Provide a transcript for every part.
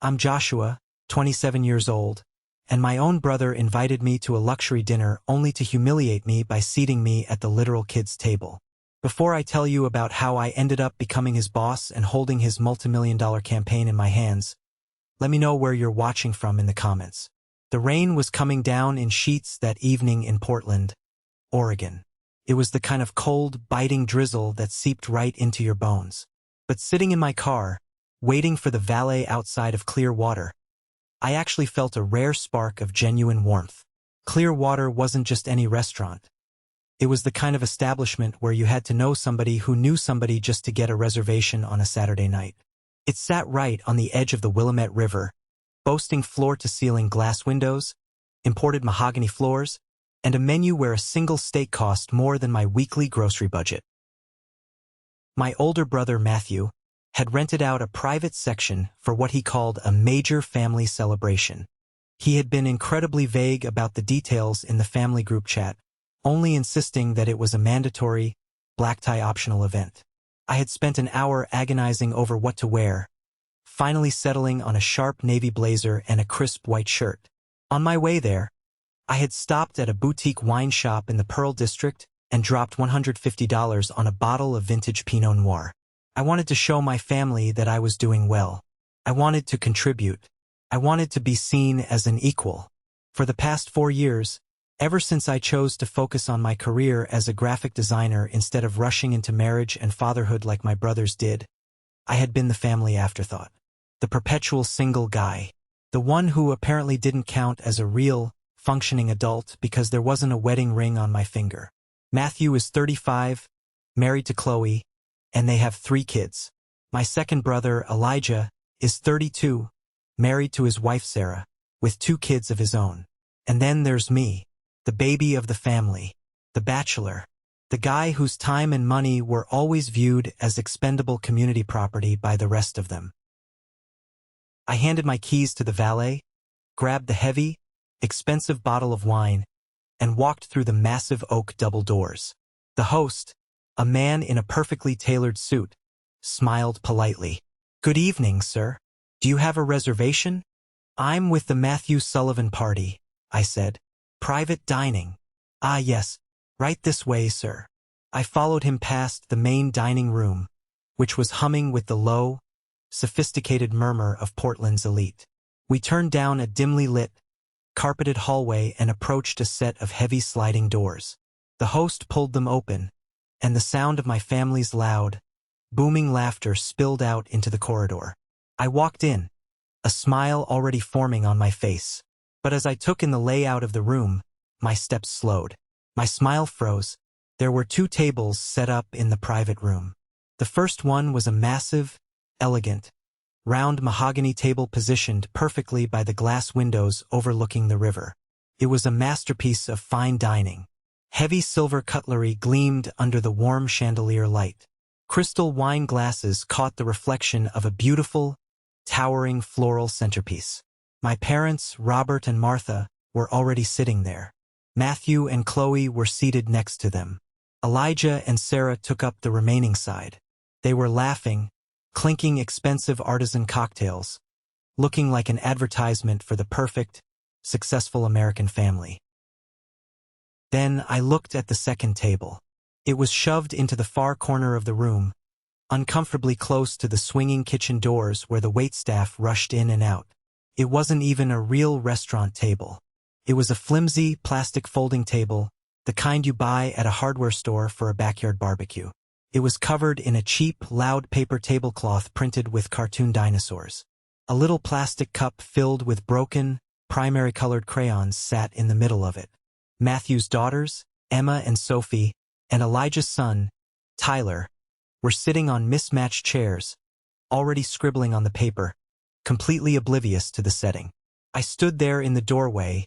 I'm Joshua, 27 years old, and my own brother invited me to a luxury dinner only to humiliate me by seating me at the literal kids' table. Before I tell you about how I ended up becoming his boss and holding his multimillion-dollar campaign in my hands, let me know where you're watching from in the comments. The rain was coming down in sheets that evening in Portland, Oregon. It was the kind of cold, biting drizzle that seeped right into your bones. But sitting in my car, waiting for the valet outside of Clearwater, I actually felt a rare spark of genuine warmth. Clearwater wasn't just any restaurant. It was the kind of establishment where you had to know somebody who knew somebody just to get a reservation on a Saturday night. It sat right on the edge of the Willamette River, boasting floor-to-ceiling glass windows, imported mahogany floors, and a menu where a single steak cost more than my weekly grocery budget. My older brother, Matthew, had rented out a private section for what he called a major family celebration. He had been incredibly vague about the details in the family group chat, only insisting that it was a mandatory, black-tie optional event. I had spent an hour agonizing over what to wear, finally settling on a sharp navy blazer and a crisp white shirt. On my way there, I had stopped at a boutique wine shop in the Pearl District and dropped $150 on a bottle of vintage Pinot Noir. I wanted to show my family that I was doing well. I wanted to contribute. I wanted to be seen as an equal. For the past 4 years, ever since I chose to focus on my career as a graphic designer instead of rushing into marriage and fatherhood like my brothers did, I had been the family afterthought. The perpetual single guy. The one who apparently didn't count as a real, functioning adult because there wasn't a wedding ring on my finger. Matthew is 35, married to Chloe, and they have 3 kids. My second brother, Elijah, is 32, married to his wife Sarah, with 2 kids of his own. And then there's me, the baby of the family, the bachelor, the guy whose time and money were always viewed as expendable community property by the rest of them. I handed my keys to the valet, grabbed the heavy, expensive bottle of wine, and walked through the massive oak double doors. The host, a man in a perfectly tailored suit, smiled politely. "Good evening, sir. Do you have a reservation?" "I'm with the Matthew Sullivan party," I said. "Private dining." "Ah, yes. Right this way, sir." I followed him past the main dining room, which was humming with the low, sophisticated murmur of Portland's elite. We turned down a dimly lit, carpeted hallway and approached a set of heavy sliding doors. The host pulled them open, and the sound of my family's loud, booming laughter spilled out into the corridor. I walked in, a smile already forming on my face. But as I took in the layout of the room, my steps slowed. My smile froze. There were 2 tables set up in the private room. The first one was a massive, elegant, round mahogany table positioned perfectly by the glass windows overlooking the river. It was a masterpiece of fine dining. Heavy silver cutlery gleamed under the warm chandelier light. Crystal wine glasses caught the reflection of a beautiful, towering floral centerpiece. My parents, Robert and Martha, were already sitting there. Matthew and Chloe were seated next to them. Elijah and Sarah took up the remaining side. They were laughing, clinking expensive artisan cocktails, looking like an advertisement for the perfect, successful American family. Then I looked at the second table. It was shoved into the far corner of the room, uncomfortably close to the swinging kitchen doors where the waitstaff rushed in and out. It wasn't even a real restaurant table. It was a flimsy, plastic folding table, the kind you buy at a hardware store for a backyard barbecue. It was covered in a cheap, loud paper tablecloth printed with cartoon dinosaurs. A little plastic cup filled with broken, primary-colored crayons sat in the middle of it. Matthew's daughters, Emma and Sophie, and Elijah's son, Tyler, were sitting on mismatched chairs, already scribbling on the paper, completely oblivious to the setting. I stood there in the doorway,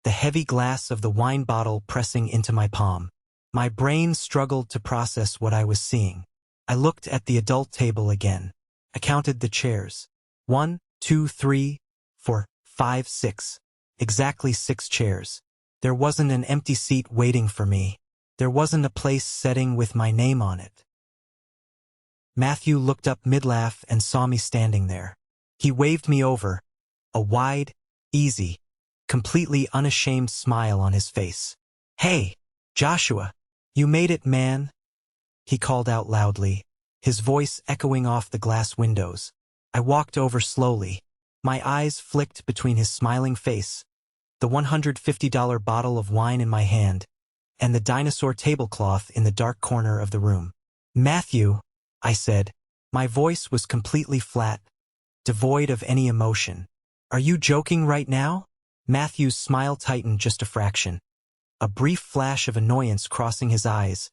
the heavy glass of the wine bottle pressing into my palm. My brain struggled to process what I was seeing. I looked at the adult table again. I counted the chairs. 1, 2, 3, 4, 5, 6. Exactly 6 chairs. There wasn't an empty seat waiting for me. There wasn't a place setting with my name on it. Matthew looked up mid-laugh and saw me standing there. He waved me over, a wide, easy, completely unashamed smile on his face. "Hey, Joshua, you made it, man," he called out loudly, his voice echoing off the glass windows. I walked over slowly. My eyes flicked between his smiling face, the $150 bottle of wine in my hand, and the dinosaur tablecloth in the dark corner of the room. "Matthew," I said. My voice was completely flat, devoid of any emotion. "Are you joking right now?" Matthew's smile tightened just a fraction, a brief flash of annoyance crossing his eyes,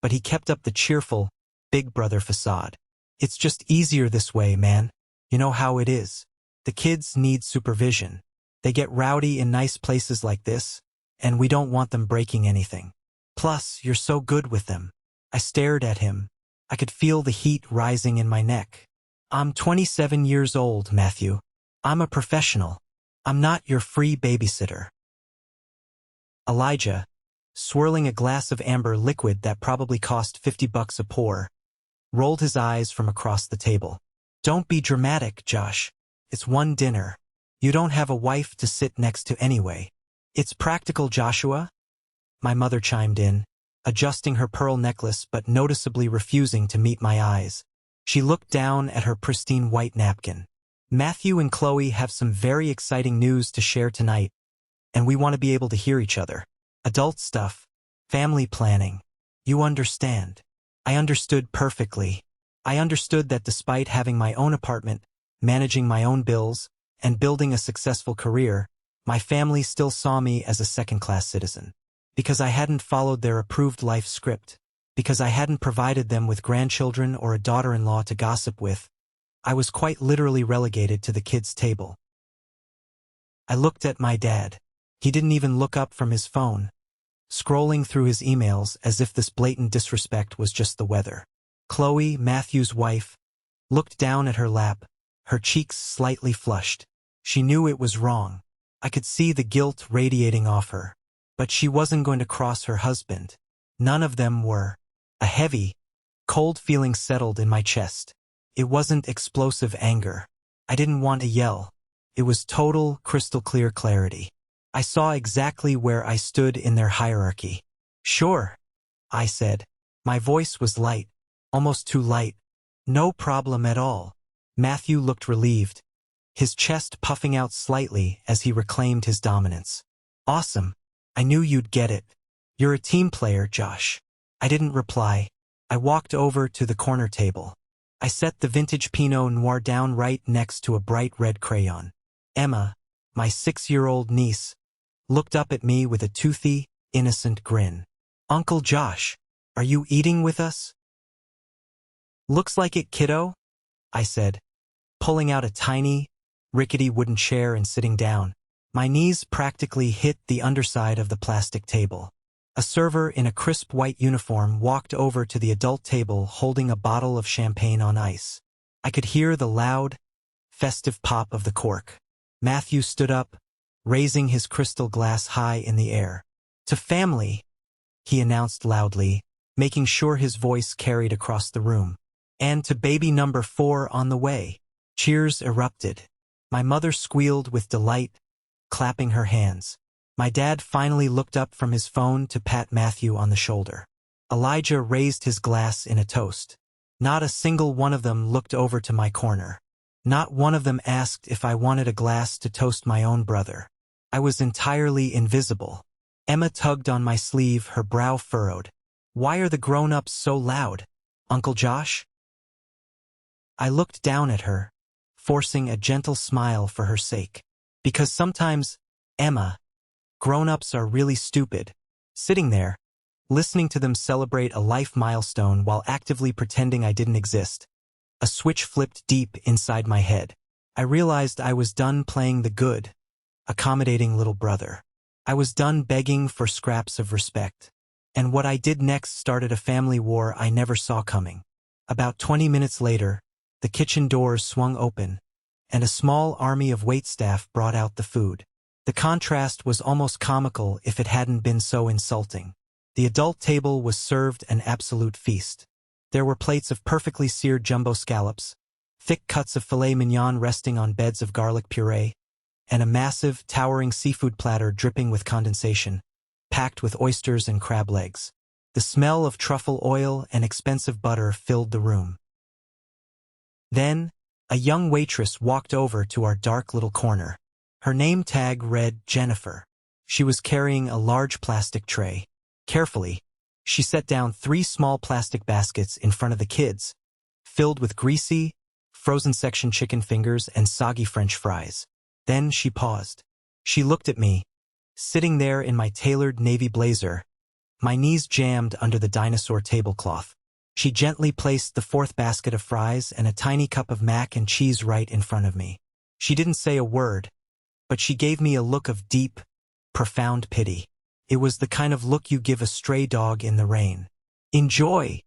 but he kept up the cheerful, big brother facade. "It's just easier this way, man. You know how it is. The kids need supervision. They get rowdy in nice places like this, and we don't want them breaking anything. Plus, you're so good with them." I stared at him. I could feel the heat rising in my neck. "I'm 27 years old, Matthew. I'm a professional. I'm not your free babysitter." Elijah, swirling a glass of amber liquid that probably cost $50 a pour, rolled his eyes from across the table. "Don't be dramatic, Josh. It's one dinner. You don't have a wife to sit next to anyway." "It's practical, Joshua," my mother chimed in, adjusting her pearl necklace but noticeably refusing to meet my eyes. She looked down at her pristine white napkin. "Matthew and Chloe have some very exciting news to share tonight, and we want to be able to hear each other. Adult stuff, family planning. You understand." I understood perfectly. I understood that despite having my own apartment, managing my own bills, and building a successful career, my family still saw me as a second-class citizen. Because I hadn't followed their approved life script, because I hadn't provided them with grandchildren or a daughter-in-law to gossip with, I was quite literally relegated to the kids' table. I looked at my dad. He didn't even look up from his phone, scrolling through his emails as if this blatant disrespect was just the weather. Chloe, Matthew's wife, looked down at her lap, her cheeks slightly flushed. She knew it was wrong. I could see the guilt radiating off her. But she wasn't going to cross her husband. None of them were. A heavy, cold feeling settled in my chest. It wasn't explosive anger. I didn't want to yell. It was total, crystal clear clarity. I saw exactly where I stood in their hierarchy. "Sure," I said. My voice was light, almost too light. "No problem at all." Matthew looked relieved, his chest puffing out slightly as he reclaimed his dominance. "Awesome. I knew you'd get it. You're a team player, Josh." I didn't reply. I walked over to the corner table. I set the vintage Pinot Noir down right next to a bright red crayon. Emma, my 6-year-old niece, looked up at me with a toothy, innocent grin. "Uncle Josh, are you eating with us?" "Looks like it, kiddo," I said, pulling out a tiny, rickety wooden chair and sitting down. My knees practically hit the underside of the plastic table. A server in a crisp white uniform walked over to the adult table holding a bottle of champagne on ice. I could hear the loud, festive pop of the cork. Matthew stood up, raising his crystal glass high in the air. "To family," he announced loudly, making sure his voice carried across the room. "And to baby number 4 on the way." Cheers erupted. My mother squealed with delight, clapping her hands. My dad finally looked up from his phone to pat Matthew on the shoulder. Elijah raised his glass in a toast. Not a single one of them looked over to my corner. Not one of them asked if I wanted a glass to toast my own brother. I was entirely invisible. Emma tugged on my sleeve, her brow furrowed. "Why are the grown-ups so loud, Uncle Josh?" I looked down at her, forcing a gentle smile for her sake. "Because sometimes, Emma, grown-ups are really stupid." Sitting there, listening to them celebrate a life milestone while actively pretending I didn't exist, a switch flipped deep inside my head. I realized I was done playing the good, accommodating little brother. I was done begging for scraps of respect. And what I did next started a family war I never saw coming. About 20 minutes later, the kitchen doors swung open, and a small army of waitstaff brought out the food. The contrast was almost comical if it hadn't been so insulting. The adult table was served an absolute feast. There were plates of perfectly seared jumbo scallops, thick cuts of filet mignon resting on beds of garlic puree, and a massive, towering seafood platter dripping with condensation, packed with oysters and crab legs. The smell of truffle oil and expensive butter filled the room. Then, a young waitress walked over to our dark little corner. Her name tag read Jennifer. She was carrying a large plastic tray. Carefully, she set down 3 small plastic baskets in front of the kids, filled with greasy, frozen section chicken fingers and soggy French fries. Then she paused. She looked at me, sitting there in my tailored navy blazer, my knees jammed under the dinosaur tablecloth. She gently placed the 4th basket of fries and a tiny cup of mac and cheese right in front of me. She didn't say a word, but she gave me a look of deep, profound pity. It was the kind of look you give a stray dog in the rain. "Enjoy,"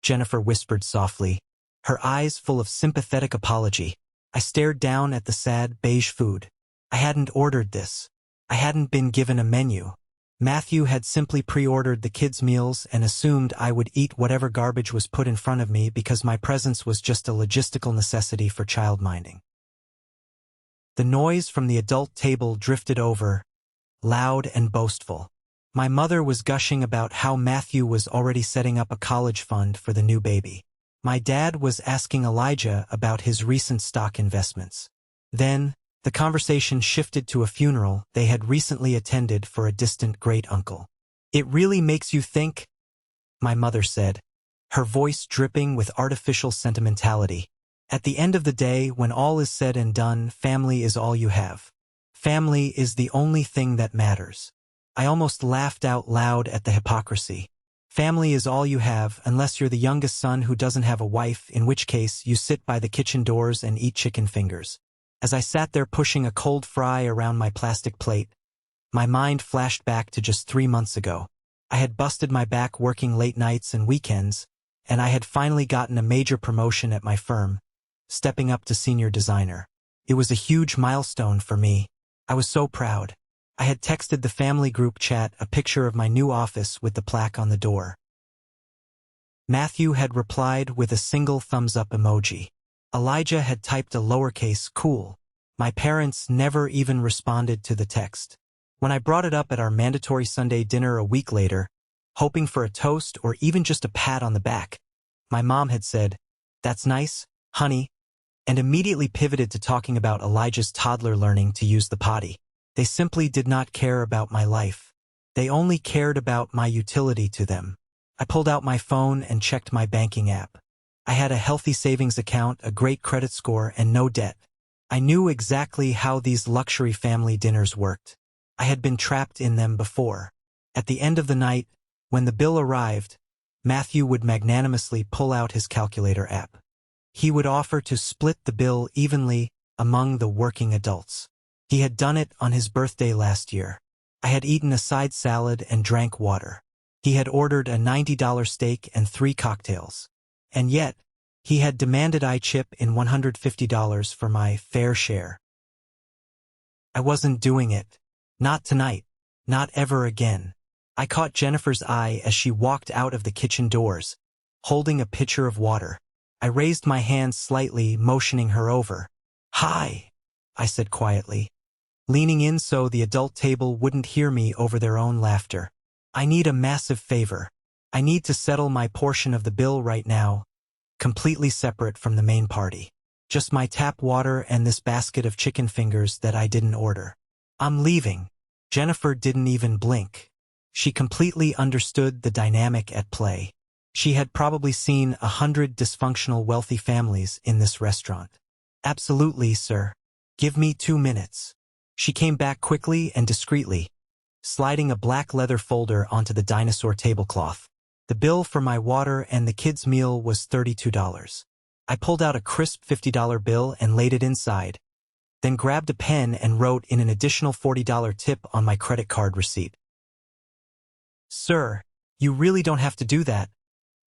Jennifer whispered softly, her eyes full of sympathetic apology. I stared down at the sad, beige food. I hadn't ordered this. I hadn't been given a menu. Matthew had simply pre-ordered the kids' meals and assumed I would eat whatever garbage was put in front of me because my presence was just a logistical necessity for child-minding. The noise from the adult table drifted over, loud and boastful. My mother was gushing about how Matthew was already setting up a college fund for the new baby. My dad was asking Elijah about his recent stock investments. Then, the conversation shifted to a funeral they had recently attended for a distant great-uncle. "It really makes you think," my mother said, her voice dripping with artificial sentimentality. "At the end of the day, when all is said and done, family is all you have. Family is the only thing that matters." I almost laughed out loud at the hypocrisy. Family is all you have, unless you're the youngest son who doesn't have a wife, in which case you sit by the kitchen doors and eat chicken fingers. As I sat there pushing a cold fry around my plastic plate, my mind flashed back to just 3 months ago. I had busted my back working late nights and weekends, and I had finally gotten a major promotion at my firm, stepping up to senior designer. It was a huge milestone for me. I was so proud. I had texted the family group chat a picture of my new office with the plaque on the door. Matthew had replied with a single thumbs-up emoji. Elijah had typed a lowercase cool. My parents never even responded to the text. When I brought it up at our mandatory Sunday dinner a week later, hoping for a toast or even just a pat on the back, my mom had said, "That's nice, honey," and immediately pivoted to talking about Elijah's toddler learning to use the potty. They simply did not care about my life. They only cared about my utility to them. I pulled out my phone and checked my banking app. I had a healthy savings account, a great credit score, and no debt. I knew exactly how these luxury family dinners worked. I had been trapped in them before. At the end of the night, when the bill arrived, Matthew would magnanimously pull out his calculator app. He would offer to split the bill evenly among the working adults. He had done it on his birthday last year. I had eaten a side salad and drank water. He had ordered a $90 steak and 3 cocktails. And yet, he had demanded I chip in $150 for my fair share. I wasn't doing it. Not tonight. Not ever again. I caught Jennifer's eye as she walked out of the kitchen doors, holding a pitcher of water. I raised my hand slightly, motioning her over. "Hi," I said quietly, leaning in so the adult table wouldn't hear me over their own laughter. "I need a massive favor. I need to settle my portion of the bill right now, completely separate from the main party. Just my tap water and this basket of chicken fingers that I didn't order. I'm leaving." Jennifer didn't even blink. She completely understood the dynamic at play. She had probably seen 100 dysfunctional wealthy families in this restaurant. "Absolutely, sir. Give me 2 minutes." She came back quickly and discreetly, sliding a black leather folder onto the dinosaur tablecloth. The bill for my water and the kids' meal was $32. I pulled out a crisp $50 bill and laid it inside, then grabbed a pen and wrote in an additional $40 tip on my credit card receipt. "Sir, you really don't have to do that,"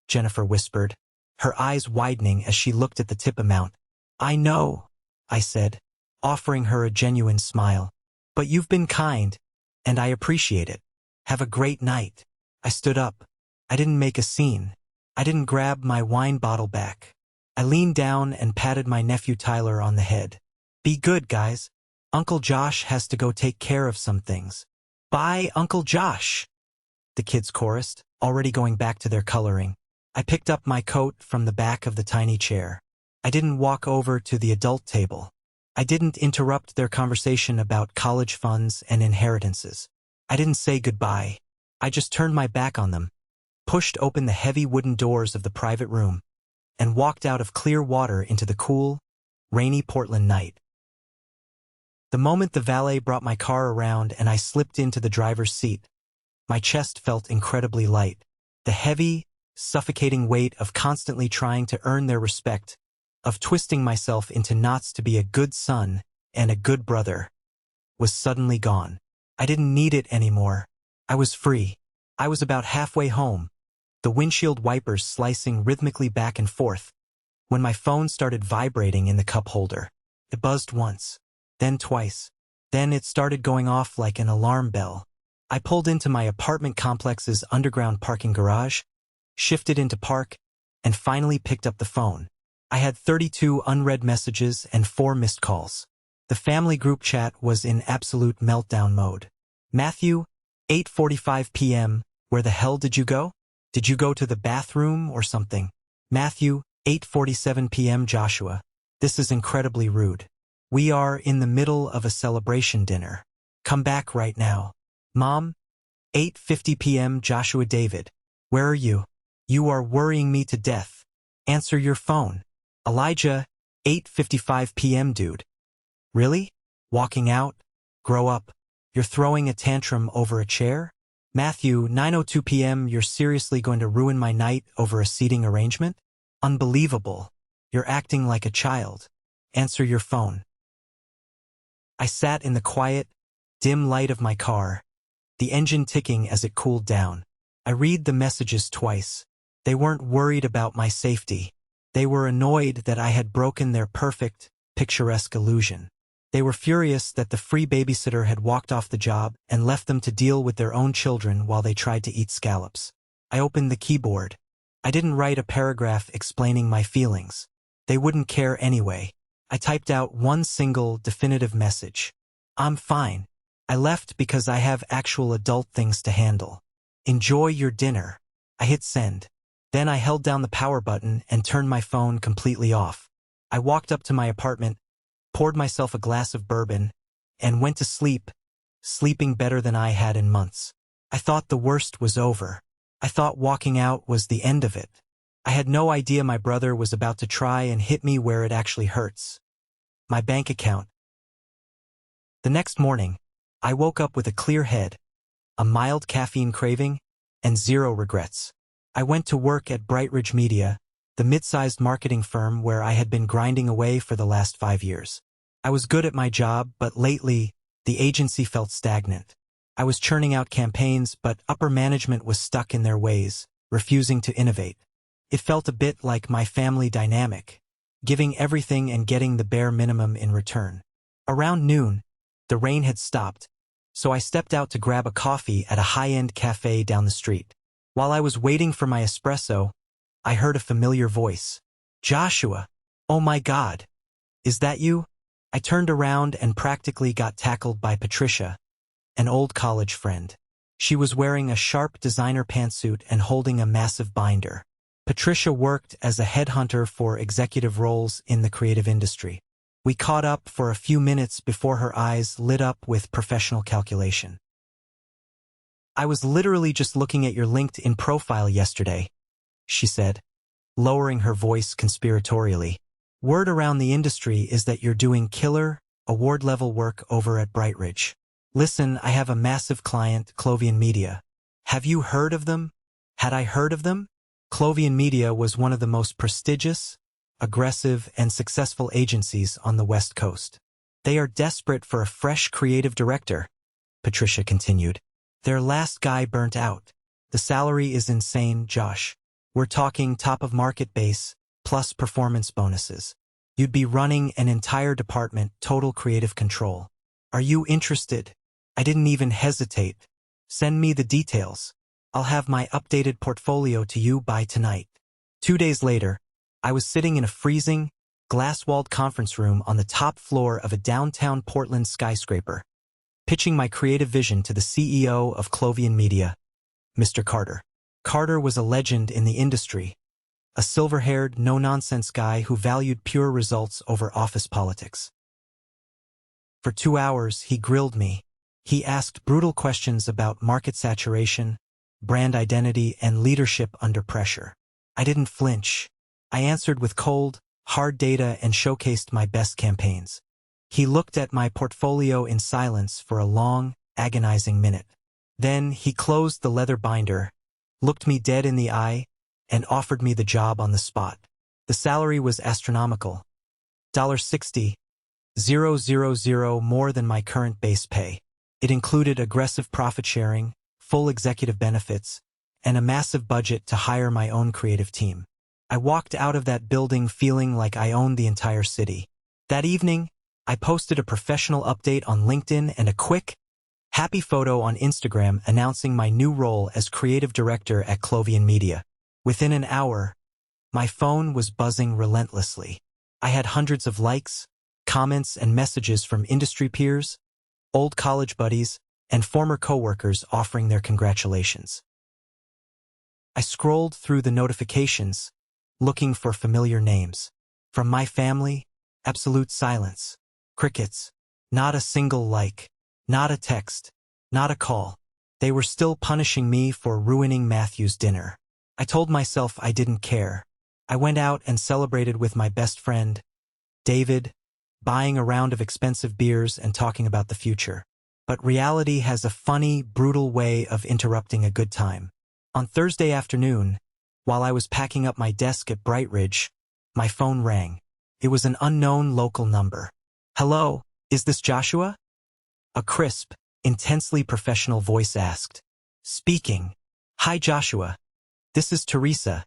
Jennifer whispered, her eyes widening as she looked at the tip amount. "I know," I said, offering her a genuine smile. "But you've been kind, and I appreciate it. Have a great night." I stood up. I didn't make a scene. I didn't grab my wine bottle back. I leaned down and patted my nephew Tyler on the head. Be good, guys. Uncle Josh has to go take care of some things. Bye, Uncle Josh, the kids chorused, already going back to their coloring. I picked up my coat from the back of the tiny chair. I didn't walk over to the adult table. I didn't interrupt their conversation about college funds and inheritances. I didn't say goodbye. I just turned my back on them, pushed open the heavy wooden doors of the private room, and walked out of clear water into the cool, rainy Portland night. The moment the valet brought my car around and I slipped into the driver's seat, my chest felt incredibly light. The heavy, suffocating weight of constantly trying to earn their respect, of twisting myself into knots to be a good son and a good brother, was suddenly gone. I didn't need it anymore. I was free. I was about halfway home, the windshield wipers slicing rhythmically back and forth, when my phone started vibrating in the cup holder. It buzzed once, then twice. Then it started going off like an alarm bell. I pulled into my apartment complex's underground parking garage, shifted into park, and finally picked up the phone. I had 32 unread messages and 4 missed calls. The family group chat was in absolute meltdown mode. Matthew, 8:45 p.m., where the hell did you go? Did you go to the bathroom or something? Matthew, 8:47 p.m. Joshua, this is incredibly rude. We are in the middle of a celebration dinner. Come back right now. Mom, 8:50 p.m. Joshua David, where are you? You are worrying me to death. Answer your phone. Elijah, 8:55 p.m. Dude. Really? Walking out? Grow up. You're throwing a tantrum over a chair? Matthew, 9:02 p.m. You're seriously going to ruin my night over a seating arrangement? Unbelievable. You're acting like a child. Answer your phone. I sat in the quiet, dim light of my car, the engine ticking as it cooled down. I read the messages twice. They weren't worried about my safety. They were annoyed that I had broken their perfect, picturesque illusion. They were furious that the free babysitter had walked off the job and left them to deal with their own children while they tried to eat scallops. I opened the keyboard. I didn't write a paragraph explaining my feelings. They wouldn't care anyway. I typed out one single, definitive message. I'm fine. I left because I have actual adult things to handle. Enjoy your dinner. I hit send. Then I held down the power button and turned my phone completely off. I walked up to my apartment, poured myself a glass of bourbon, and went to sleep, sleeping better than I had in months. I thought the worst was over. I thought walking out was the end of it. I had no idea my brother was about to try and hit me where it actually hurts. My bank account. The next morning, I woke up with a clear head, a mild caffeine craving, and 0 regrets. I went to work at Brightridge Media, the mid-sized marketing firm where I had been grinding away for the last 5 years. I was good at my job, but lately, the agency felt stagnant. I was churning out campaigns, but upper management was stuck in their ways, refusing to innovate. It felt a bit like my family dynamic, giving everything and getting the bare minimum in return. Around noon, the rain had stopped, so I stepped out to grab a coffee at a high-end cafe down the street. While I was waiting for my espresso, I heard a familiar voice. Joshua, oh my God, is that you? I turned around and practically got tackled by Patricia, an old college friend. She was wearing a sharp designer pantsuit and holding a massive binder. Patricia worked as a headhunter for executive roles in the creative industry. We caught up for a few minutes before her eyes lit up with professional calculation. I was literally just looking at your LinkedIn profile yesterday, she said, lowering her voice conspiratorially. Word around the industry is that you're doing killer, award-level work over at Brightridge. Listen, I have a massive client, Clovian Media. Have you heard of them? Had I heard of them? Clovian Media was one of the most prestigious, aggressive, and successful agencies on the West Coast. They are desperate for a fresh creative director, Patricia continued. Their last guy burnt out. The salary is insane, Josh. We're talking top-of-market base, plus performance bonuses. You'd be running an entire department, total creative control. Are you interested? I didn't even hesitate. Send me the details. I'll have my updated portfolio to you by tonight. 2 days later, I was sitting in a freezing, glass-walled conference room on the top floor of a downtown Portland skyscraper, pitching my creative vision to the CEO of Clovian Media, Mr. Carter. Carter was a legend in the industry, a silver-haired, no-nonsense guy who valued pure results over office politics. For 2 hours, he grilled me. He asked brutal questions about market saturation, brand identity, and leadership under pressure. I didn't flinch. I answered with cold, hard data and showcased my best campaigns. He looked at my portfolio in silence for a long, agonizing minute. Then he closed the leather binder, looked me dead in the eye, and offered me the job on the spot. The salary was astronomical. $60,000 more than my current base pay. It included aggressive profit sharing, full executive benefits, and a massive budget to hire my own creative team. I walked out of that building feeling like I owned the entire city. That evening, I posted a professional update on LinkedIn and a quick, happy photo on Instagram announcing my new role as creative director at Clovian Media. Within an hour, my phone was buzzing relentlessly. I had hundreds of likes, comments, and messages from industry peers, old college buddies, and former coworkers offering their congratulations. I scrolled through the notifications, looking for familiar names. From my family, absolute silence. Crickets. Not a single like. Not a text. Not a call. They were still punishing me for ruining Matthew's dinner. I told myself I didn't care. I went out and celebrated with my best friend, David, buying a round of expensive beers and talking about the future. But reality has a funny, brutal way of interrupting a good time. On Thursday afternoon, while I was packing up my desk at Brightridge, my phone rang. It was an unknown local number. "Hello, is this Joshua?" A crisp, intensely professional voice asked. "Speaking. Hi Joshua. This is Teresa,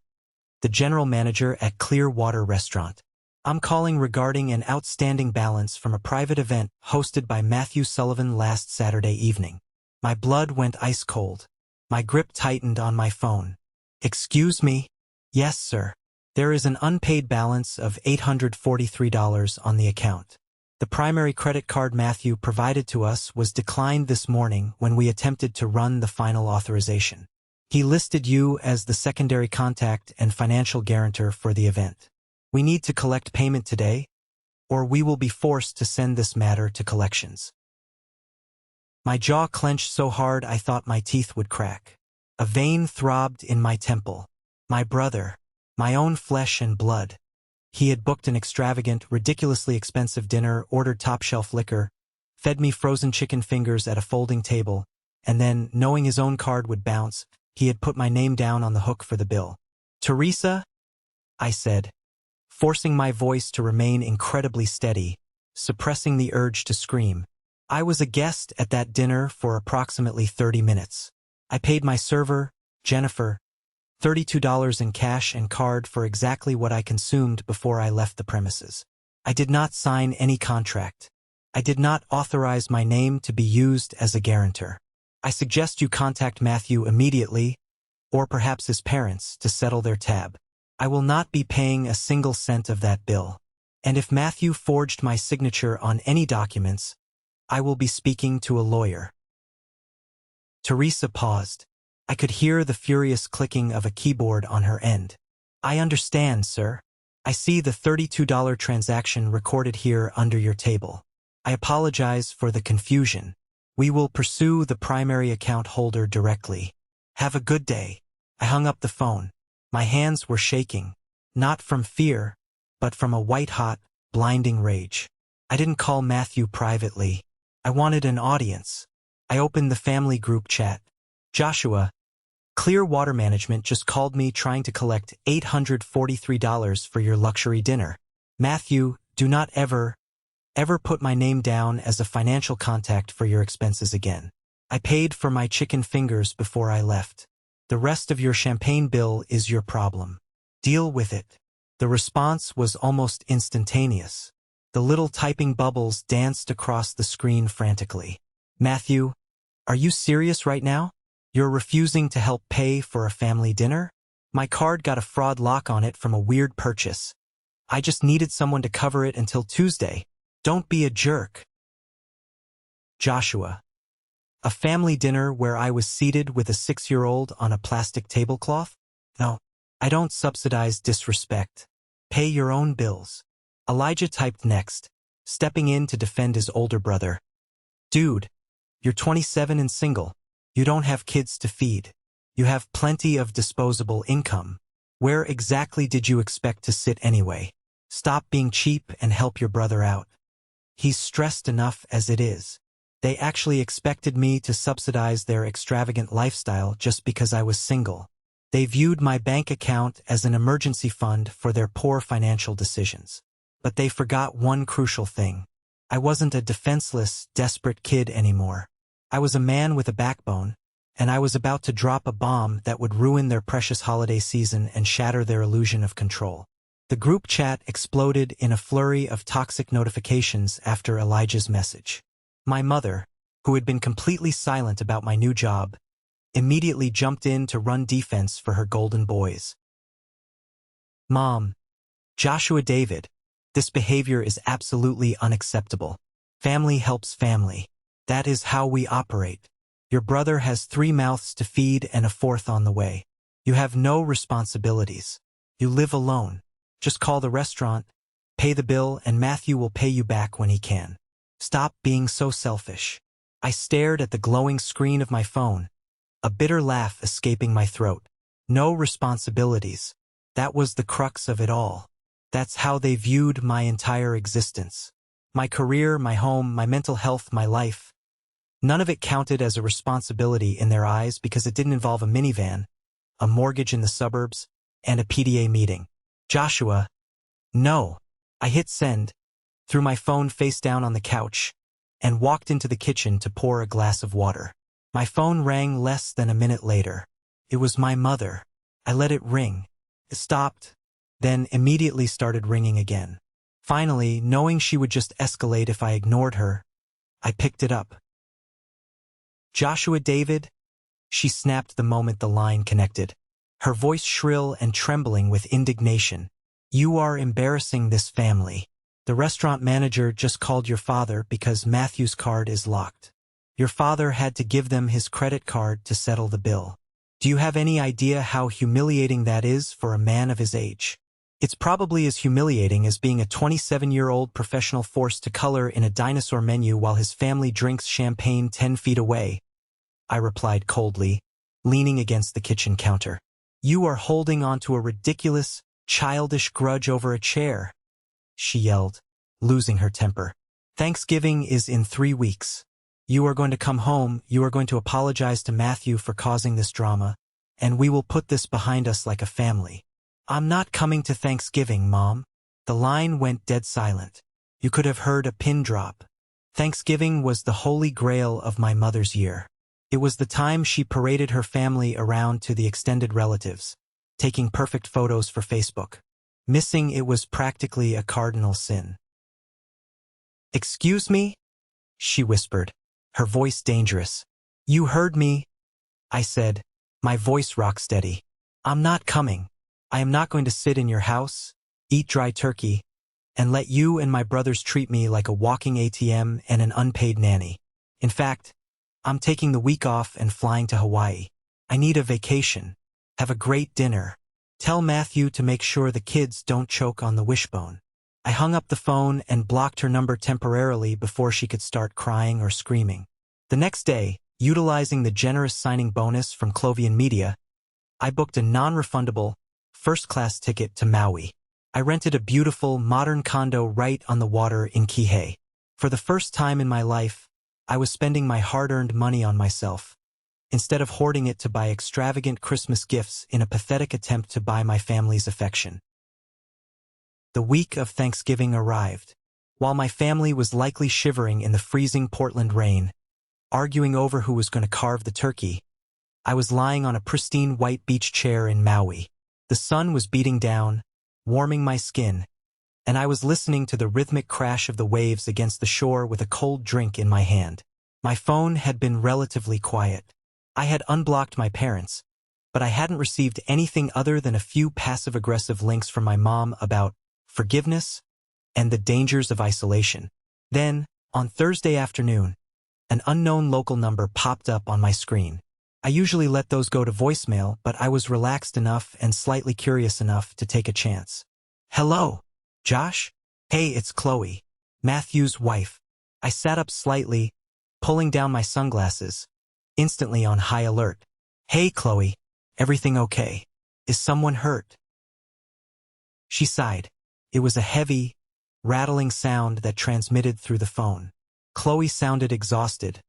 the general manager at Clearwater Restaurant. I'm calling regarding an outstanding balance from a private event hosted by Matthew Sullivan last Saturday evening." My blood went ice cold. My grip tightened on my phone. "Excuse me?" "Yes, sir. There is an unpaid balance of $843 on the account. The primary credit card Matthew provided to us was declined this morning when we attempted to run the final authorization. He listed you as the secondary contact and financial guarantor for the event. We need to collect payment today, or we will be forced to send this matter to collections." My jaw clenched so hard I thought my teeth would crack. A vein throbbed in my temple. My brother, my own flesh and blood. He had booked an extravagant, ridiculously expensive dinner, ordered top-shelf liquor, fed me frozen chicken fingers at a folding table, and then, knowing his own card would bounce, he had put my name down on the hook for the bill. "Teresa?" I said, forcing my voice to remain incredibly steady, suppressing the urge to scream. I was a guest at that dinner for approximately 30 minutes. I paid my server, Jennifer, $32 in cash and card for exactly what I consumed before I left the premises. I did not sign any contract. I did not authorize my name to be used as a guarantor. I suggest you contact Matthew immediately, or perhaps his parents, to settle their tab. I will not be paying a single cent of that bill. And if Matthew forged my signature on any documents, I will be speaking to a lawyer. Teresa paused. I could hear the furious clicking of a keyboard on her end. "I understand, sir. I see the $32 transaction recorded here under your table. I apologize for the confusion. We will pursue the primary account holder directly. Have a good day." I hung up the phone. My hands were shaking, not from fear, but from a white-hot, blinding rage. I didn't call Matthew privately. I wanted an audience. I opened the family group chat. "Joshua, Clearwater Management just called me trying to collect $843 for your luxury dinner. Matthew, do not ever put my name down as a financial contact for your expenses again. I paid for my chicken fingers before I left. The rest of your champagne bill is your problem. Deal with it." The response was almost instantaneous. The little typing bubbles danced across the screen frantically. "Matthew, are you serious right now? You're refusing to help pay for a family dinner? My card got a fraud lock on it from a weird purchase. I just needed someone to cover it until Tuesday. Don't be a jerk. Joshua. A family dinner where I was seated with a 6-year-old on a plastic tablecloth? No, I don't subsidize disrespect. Pay your own bills. Elijah typed next, stepping in to defend his older brother. Dude, you're 27 and single. You don't have kids to feed. You have plenty of disposable income. Where exactly did you expect to sit anyway? Stop being cheap and help your brother out. He's stressed enough as it is. They actually expected me to subsidize their extravagant lifestyle just because I was single. They viewed my bank account as an emergency fund for their poor financial decisions. But they forgot one crucial thing. I wasn't a defenseless, desperate kid anymore. I was a man with a backbone, and I was about to drop a bomb that would ruin their precious holiday season and shatter their illusion of control. The group chat exploded in a flurry of toxic notifications after Elijah's message. My mother, who had been completely silent about my new job, immediately jumped in to run defense for her golden boys. Mom, Joshua David, this behavior is absolutely unacceptable. Family helps family. That is how we operate. Your brother has 3 mouths to feed and a 4th on the way. You have no responsibilities. You live alone. Just call the restaurant, pay the bill, and Matthew will pay you back when he can. Stop being so selfish. I stared at the glowing screen of my phone, a bitter laugh escaping my throat. No responsibilities. That was the crux of it all. That's how they viewed my entire existence. My career, my home, my mental health, my life. None of it counted as a responsibility in their eyes because it didn't involve a minivan, a mortgage in the suburbs, and a PDA meeting. Joshua. No. I hit send, threw my phone face down on the couch, and walked into the kitchen to pour a glass of water. My phone rang less than a minute later. It was my mother. I let it ring. It stopped, then immediately started ringing again. Finally, knowing she would just escalate if I ignored her, I picked it up. Joshua David? She snapped the moment the line connected, her voice shrill and trembling with indignation. You are embarrassing this family. The restaurant manager just called your father because Matthew's card is locked. Your father had to give them his credit card to settle the bill. Do you have any idea how humiliating that is for a man of his age? It's probably as humiliating as being a 27-year-old professional forced to color in a dinosaur menu while his family drinks champagne 10 feet away, I replied coldly, leaning against the kitchen counter. You are holding on to a ridiculous, childish grudge over a chair, she yelled, losing her temper. Thanksgiving is in 3 weeks. You are going to come home, you are going to apologize to Matthew for causing this drama, and we will put this behind us like a family. I'm not coming to Thanksgiving, Mom. The line went dead silent. You could have heard a pin drop. Thanksgiving was the holy grail of my mother's year. It was the time she paraded her family around to the extended relatives, taking perfect photos for Facebook. Missing it was practically a cardinal sin. Excuse me? She whispered, her voice dangerous. You heard me? I said, my voice rock steady. I'm not coming. I am not going to sit in your house, eat dry turkey, and let you and my brothers treat me like a walking ATM and an unpaid nanny. In fact, I'm taking the week off and flying to Hawaii. I need a vacation. Have a great dinner. Tell Matthew to make sure the kids don't choke on the wishbone. I hung up the phone and blocked her number temporarily before she could start crying or screaming. The next day, utilizing the generous signing bonus from Clovian Media, I booked a non-refundable, first-class ticket to Maui. I rented a beautiful, modern condo right on the water in Kihei. For the first time in my life, I was spending my hard-earned money on myself, instead of hoarding it to buy extravagant Christmas gifts in a pathetic attempt to buy my family's affection. The week of Thanksgiving arrived. While my family was likely shivering in the freezing Portland rain, arguing over who was going to carve the turkey, I was lying on a pristine white beach chair in Maui. The sun was beating down, warming my skin, and I was listening to the rhythmic crash of the waves against the shore with a cold drink in my hand. My phone had been relatively quiet. I had unblocked my parents, but I hadn't received anything other than a few passive-aggressive links from my mom about forgiveness and the dangers of isolation. Then, on Thursday afternoon, an unknown local number popped up on my screen. I usually let those go to voicemail, but I was relaxed enough and slightly curious enough to take a chance. "Hello, Josh? Hey, it's Chloe, Matthew's wife." I sat up slightly, pulling down my sunglasses, instantly on high alert. "Hey, Chloe, everything okay? Is someone hurt?" She sighed. It was a heavy, rattling sound that transmitted through the phone. Chloe sounded exhausted,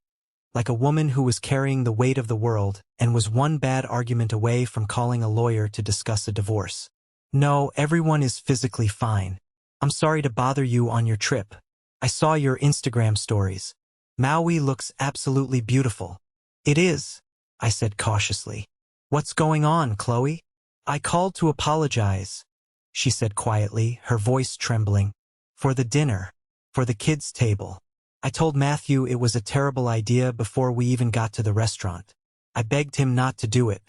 like a woman who was carrying the weight of the world and was one bad argument away from calling a lawyer to discuss a divorce. "No, everyone is physically fine. I'm sorry to bother you on your trip. I saw your Instagram stories. Maui looks absolutely beautiful." "It is," I said cautiously. "What's going on, Chloe?" "I called to apologize," she said quietly, her voice trembling. "For the dinner. For the kids' table. I told Matthew it was a terrible idea before we even got to the restaurant. I begged him not to do it.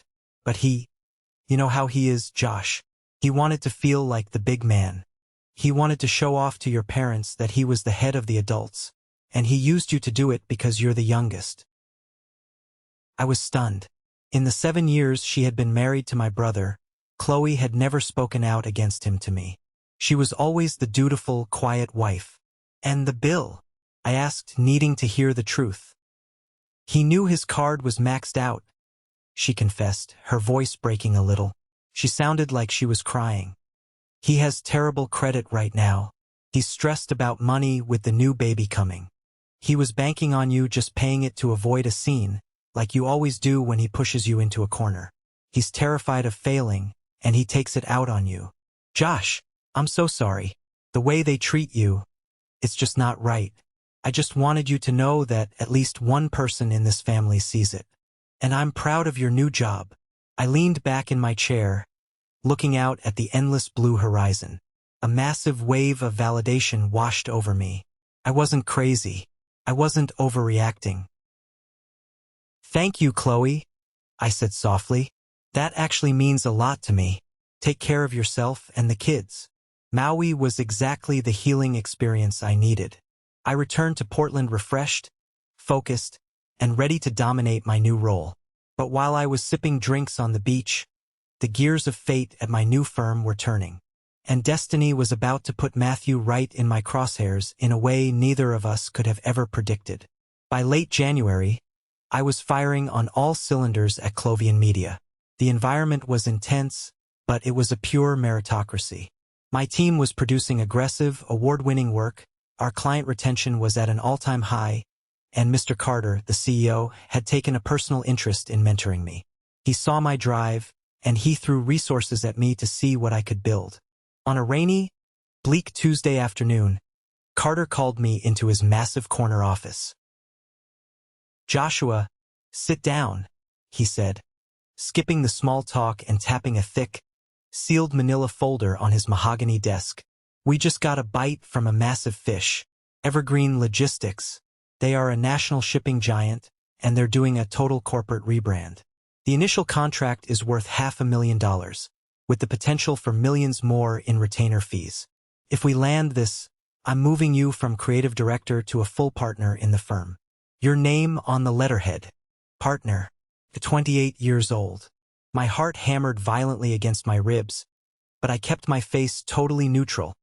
But you know how he is, Josh. He wanted to feel like the big man. He wanted to show off to your parents that he was the head of the adults. And he used you to do it because you're the youngest." I was stunned. In the 7 years she had been married to my brother, Chloe had never spoken out against him to me. She was always the dutiful, quiet wife. "And the bill?" I asked, needing to hear the truth. "He knew his card was maxed out," she confessed, her voice breaking a little. She sounded like she was crying. "He has terrible credit right now. He's stressed about money with the new baby coming. He was banking on you just paying it to avoid a scene, like you always do when he pushes you into a corner. He's terrified of failing, and he takes it out on you. Josh, I'm so sorry. The way they treat you, it's just not right. I just wanted you to know that at least one person in this family sees it. And I'm proud of your new job." I leaned back in my chair, looking out at the endless blue horizon. A massive wave of validation washed over me. I wasn't crazy. I wasn't overreacting. "Thank you, Chloe," I said softly. "That actually means a lot to me. Take care of yourself and the kids." Maui was exactly the healing experience I needed. I returned to Portland refreshed, focused, and ready to dominate my new role. But while I was sipping drinks on the beach, the gears of fate at my new firm were turning. And destiny was about to put Matthew right in my crosshairs in a way neither of us could have ever predicted. By late January, I was firing on all cylinders at Clovian Media. The environment was intense, but it was a pure meritocracy. My team was producing aggressive, award-winning work, our client retention was at an all-time high, and Mr. Carter, the CEO, had taken a personal interest in mentoring me. He saw my drive, and he threw resources at me to see what I could build. On a rainy, bleak Tuesday afternoon, Carter called me into his massive corner office. "Joshua, sit down," he said, skipping the small talk and tapping a thick, sealed manila folder on his mahogany desk. "We just got a bite from a massive fish, Evergreen Logistics. They are a national shipping giant, and they're doing a total corporate rebrand. The initial contract is worth $500,000, with the potential for millions more in retainer fees. If we land this, I'm moving you from creative director to a full partner in the firm. Your name on the letterhead. Partner. 28 years old." My heart hammered violently against my ribs, but I kept my face totally neutral,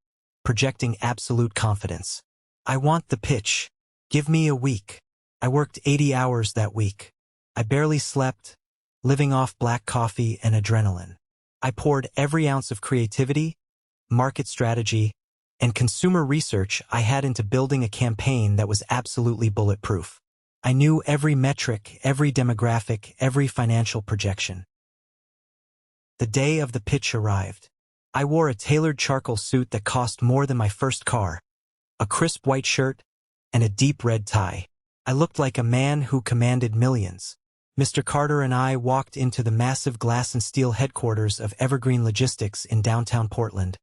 projecting absolute confidence. "I want the pitch. Give me a week." I worked 80 hours that week. I barely slept, living off black coffee and adrenaline. I poured every ounce of creativity, market strategy, and consumer research I had into building a campaign that was absolutely bulletproof. I knew every metric, every demographic, every financial projection. The day of the pitch arrived. I wore a tailored charcoal suit that cost more than my first car, a crisp white shirt, and a deep red tie. I looked like a man who commanded millions. Mr. Carter and I walked into the massive glass and steel headquarters of Evergreen Logistics in downtown Portland,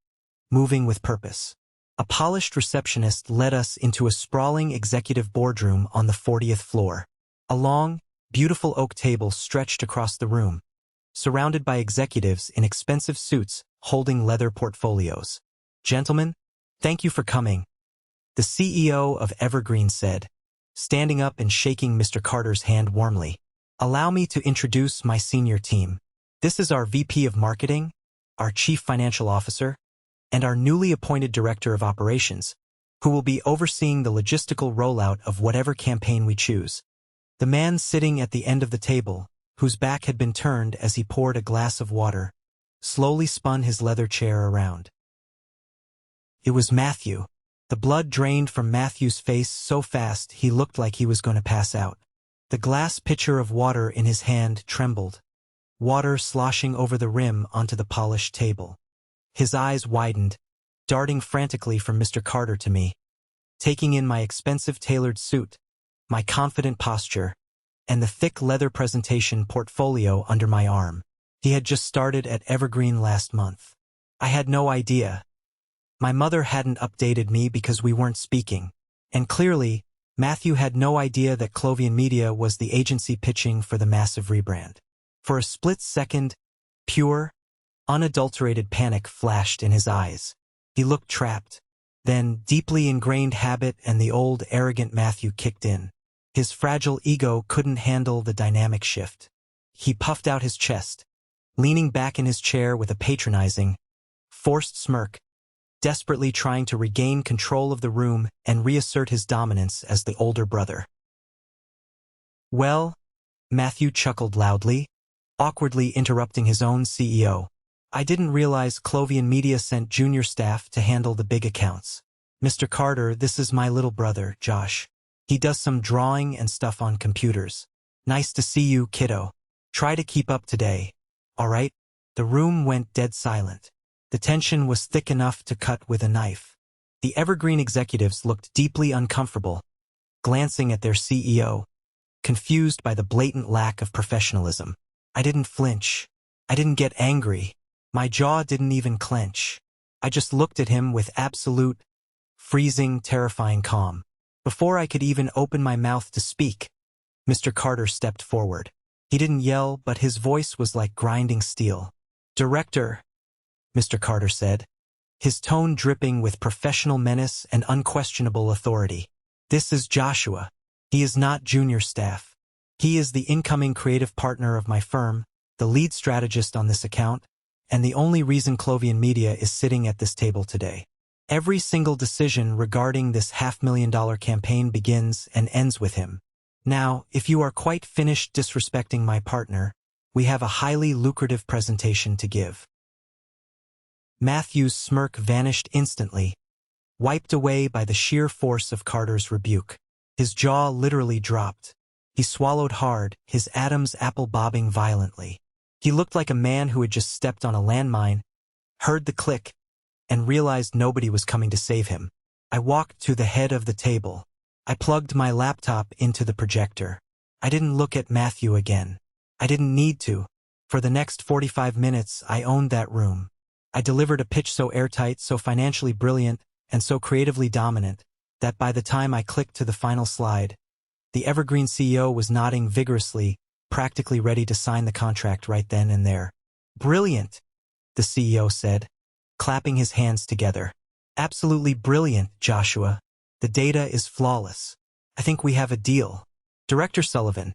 moving with purpose. A polished receptionist led us into a sprawling executive boardroom on the 40th floor. A long, beautiful oak table stretched across the room, surrounded by executives in expensive suits holding leather portfolios. "Gentlemen, thank you for coming," the CEO of Evergreen said, standing up and shaking Mr. Carter's hand warmly. "Allow me to introduce my senior team. This is our VP of Marketing, our Chief Financial Officer, and our newly appointed Director of Operations, who will be overseeing the logistical rollout of whatever campaign we choose." The man sitting at the end of the table, whose back had been turned as he poured a glass of water, slowly spun his leather chair around. It was Matthew. The blood drained from Matthew's face so fast he looked like he was going to pass out. The glass pitcher of water in his hand trembled, water sloshing over the rim onto the polished table. His eyes widened, darting frantically from Mr. Carter to me, taking in my expensive tailored suit, my confident posture, and the thick leather presentation portfolio under my arm. He had just started at Evergreen last month. I had no idea. My mother hadn't updated me because we weren't speaking, and clearly, Matthew had no idea that Clovian Media was the agency pitching for the massive rebrand. For a split second, pure, unadulterated panic flashed in his eyes. He looked trapped. Then, deeply ingrained habit and the old arrogant Matthew kicked in. His fragile ego couldn't handle the dynamic shift. He puffed out his chest, leaning back in his chair with a patronizing, forced smirk, desperately trying to regain control of the room and reassert his dominance as the older brother. "Well," Matthew chuckled loudly, awkwardly interrupting his own CEO, "I didn't realize Clovian Media sent junior staff to handle the big accounts. Mr. Carter, this is my little brother, Josh. He does some drawing and stuff on computers. Nice to see you, kiddo. Try to keep up today. All right?" The room went dead silent. The tension was thick enough to cut with a knife. The Evergreen executives looked deeply uncomfortable, glancing at their CEO, confused by the blatant lack of professionalism. I didn't flinch. I didn't get angry. My jaw didn't even clench. I just looked at him with absolute, freezing, terrifying calm. Before I could even open my mouth to speak, Mr. Carter stepped forward. He didn't yell, but his voice was like grinding steel. "Director," Mr. Carter said, his tone dripping with professional menace and unquestionable authority. "This is Joshua. He is not junior staff. He is the incoming creative partner of my firm, the lead strategist on this account, and the only reason Clovian Media is sitting at this table today. Every single decision regarding this $500,000 campaign begins and ends with him. Now, if you are quite finished disrespecting my partner, we have a highly lucrative presentation to give." Matthew's smirk vanished instantly, wiped away by the sheer force of Carter's rebuke. His jaw literally dropped. He swallowed hard, his Adam's apple bobbing violently. He looked like a man who had just stepped on a landmine, heard the click, and realized nobody was coming to save him. I walked to the head of the table. I plugged my laptop into the projector. I didn't look at Matthew again. I didn't need to. For the next 45 minutes, I owned that room. I delivered a pitch so airtight, so financially brilliant, and so creatively dominant, that by the time I clicked to the final slide, the Evergreen CEO was nodding vigorously, practically ready to sign the contract right then and there. "Brilliant," the CEO said, clapping his hands together. "Absolutely brilliant, Joshua. The data is flawless. I think we have a deal. Director Sullivan,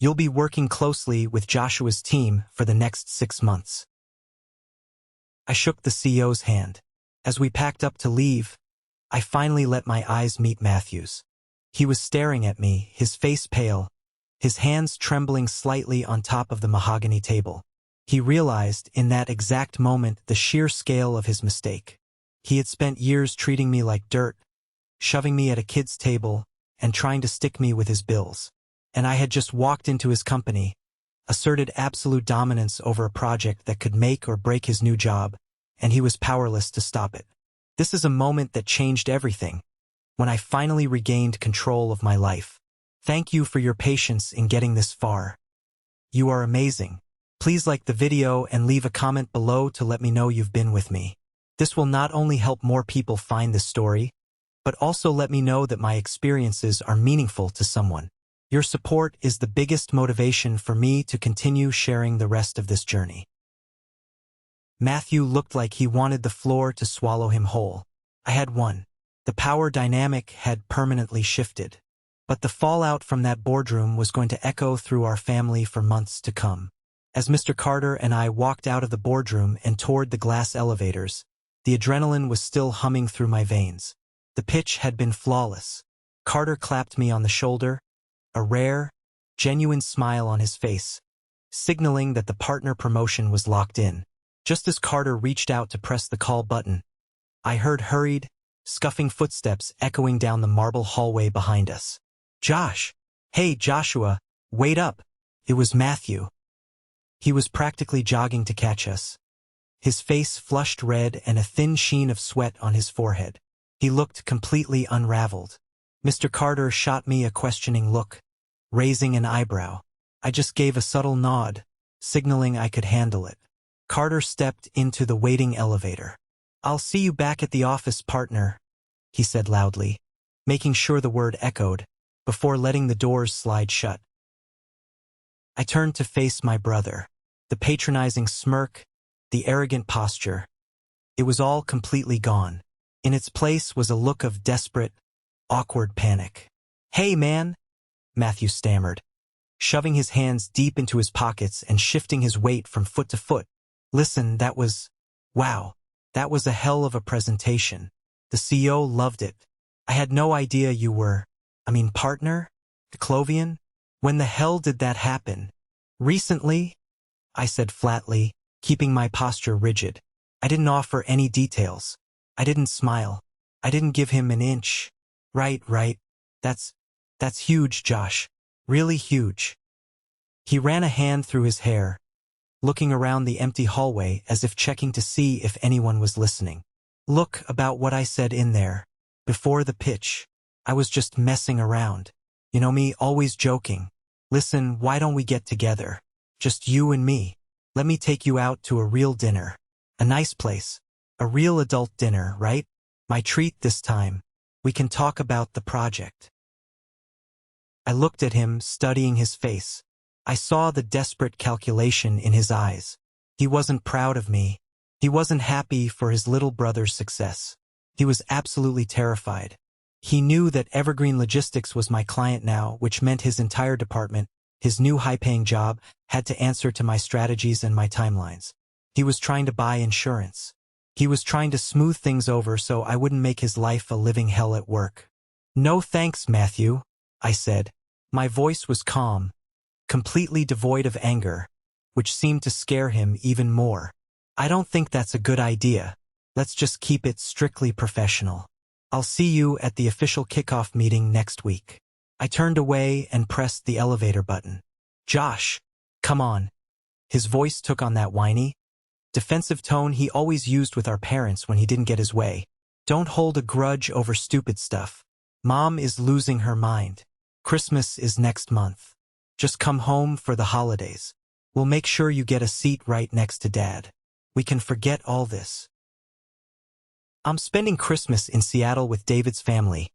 you'll be working closely with Joshua's team for the next 6 months." I shook the CEO's hand. As we packed up to leave, I finally let my eyes meet Matthew's. He was staring at me, his face pale, his hands trembling slightly on top of the mahogany table. He realized in that exact moment the sheer scale of his mistake. He had spent years treating me like dirt, shoving me at a kid's table, and trying to stick me with his bills. And I had just walked into his company, asserted absolute dominance over a project that could make or break his new job, and he was powerless to stop it. This is a moment that changed everything, when I finally regained control of my life. Thank you for your patience in getting this far. You are amazing. Please like the video and leave a comment below to let me know you've been with me. This will not only help more people find this story, but also let me know that my experiences are meaningful to someone. Your support is the biggest motivation for me to continue sharing the rest of this journey." Matthew looked like he wanted the floor to swallow him whole. I had won. The power dynamic had permanently shifted. But the fallout from that boardroom was going to echo through our family for months to come. As Mr. Carter and I walked out of the boardroom and toward the glass elevators, the adrenaline was still humming through my veins. The pitch had been flawless. Carter clapped me on the shoulder, a rare, genuine smile on his face, signaling that the partner promotion was locked in. Just as Carter reached out to press the call button, I heard hurried, scuffing footsteps echoing down the marble hallway behind us. "Josh! Hey, Joshua, wait up!" It was Matthew. He was practically jogging to catch us. His face flushed red and a thin sheen of sweat on his forehead. He looked completely unraveled. Mr. Carter shot me a questioning look, raising an eyebrow. I just gave a subtle nod, signaling I could handle it. Carter stepped into the waiting elevator. "I'll see you back at the office, partner," he said loudly, making sure the word echoed, before letting the doors slide shut. I turned to face my brother. The patronizing smirk, the arrogant posture. It was all completely gone. In its place was a look of desperate, awkward panic. "Hey, man," Matthew stammered, shoving his hands deep into his pockets and shifting his weight from foot to foot. "Listen, wow, that was a hell of a presentation. The CEO loved it. I had no idea you were, partner? Clovian? When the hell did that happen?" "Recently," I said flatly, keeping my posture rigid. I didn't offer any details. I didn't smile. I didn't give him an inch. Right. That's huge, Josh. Really huge." He ran a hand through his hair, looking around the empty hallway as if checking to see if anyone was listening. "Look, about what I said in there. Before the pitch. I was just messing around. You know me, always joking. Listen, why don't we get together? Just you and me. Let me take you out to a real dinner. A nice place. A real adult dinner, right? My treat this time. We can talk about the project." I looked at him, studying his face. I saw the desperate calculation in his eyes. He wasn't proud of me. He wasn't happy for his little brother's success. He was absolutely terrified. He knew that Evergreen Logistics was my client now, which meant his entire department, his new high-paying job, had to answer to my strategies and my timelines. He was trying to buy insurance. He was trying to smooth things over so I wouldn't make his life a living hell at work. "No thanks, Matthew," I said. My voice was calm, completely devoid of anger, which seemed to scare him even more. "I don't think that's a good idea. Let's just keep it strictly professional. I'll see you at the official kickoff meeting next week." I turned away and pressed the elevator button. "Josh, come on." His voice took on that whiny, defensive tone he always used with our parents when he didn't get his way. "Don't hold a grudge over stupid stuff. Mom is losing her mind. Christmas is next month. Just come home for the holidays. We'll make sure you get a seat right next to Dad. We can forget all this." "I'm spending Christmas in Seattle with David's family,"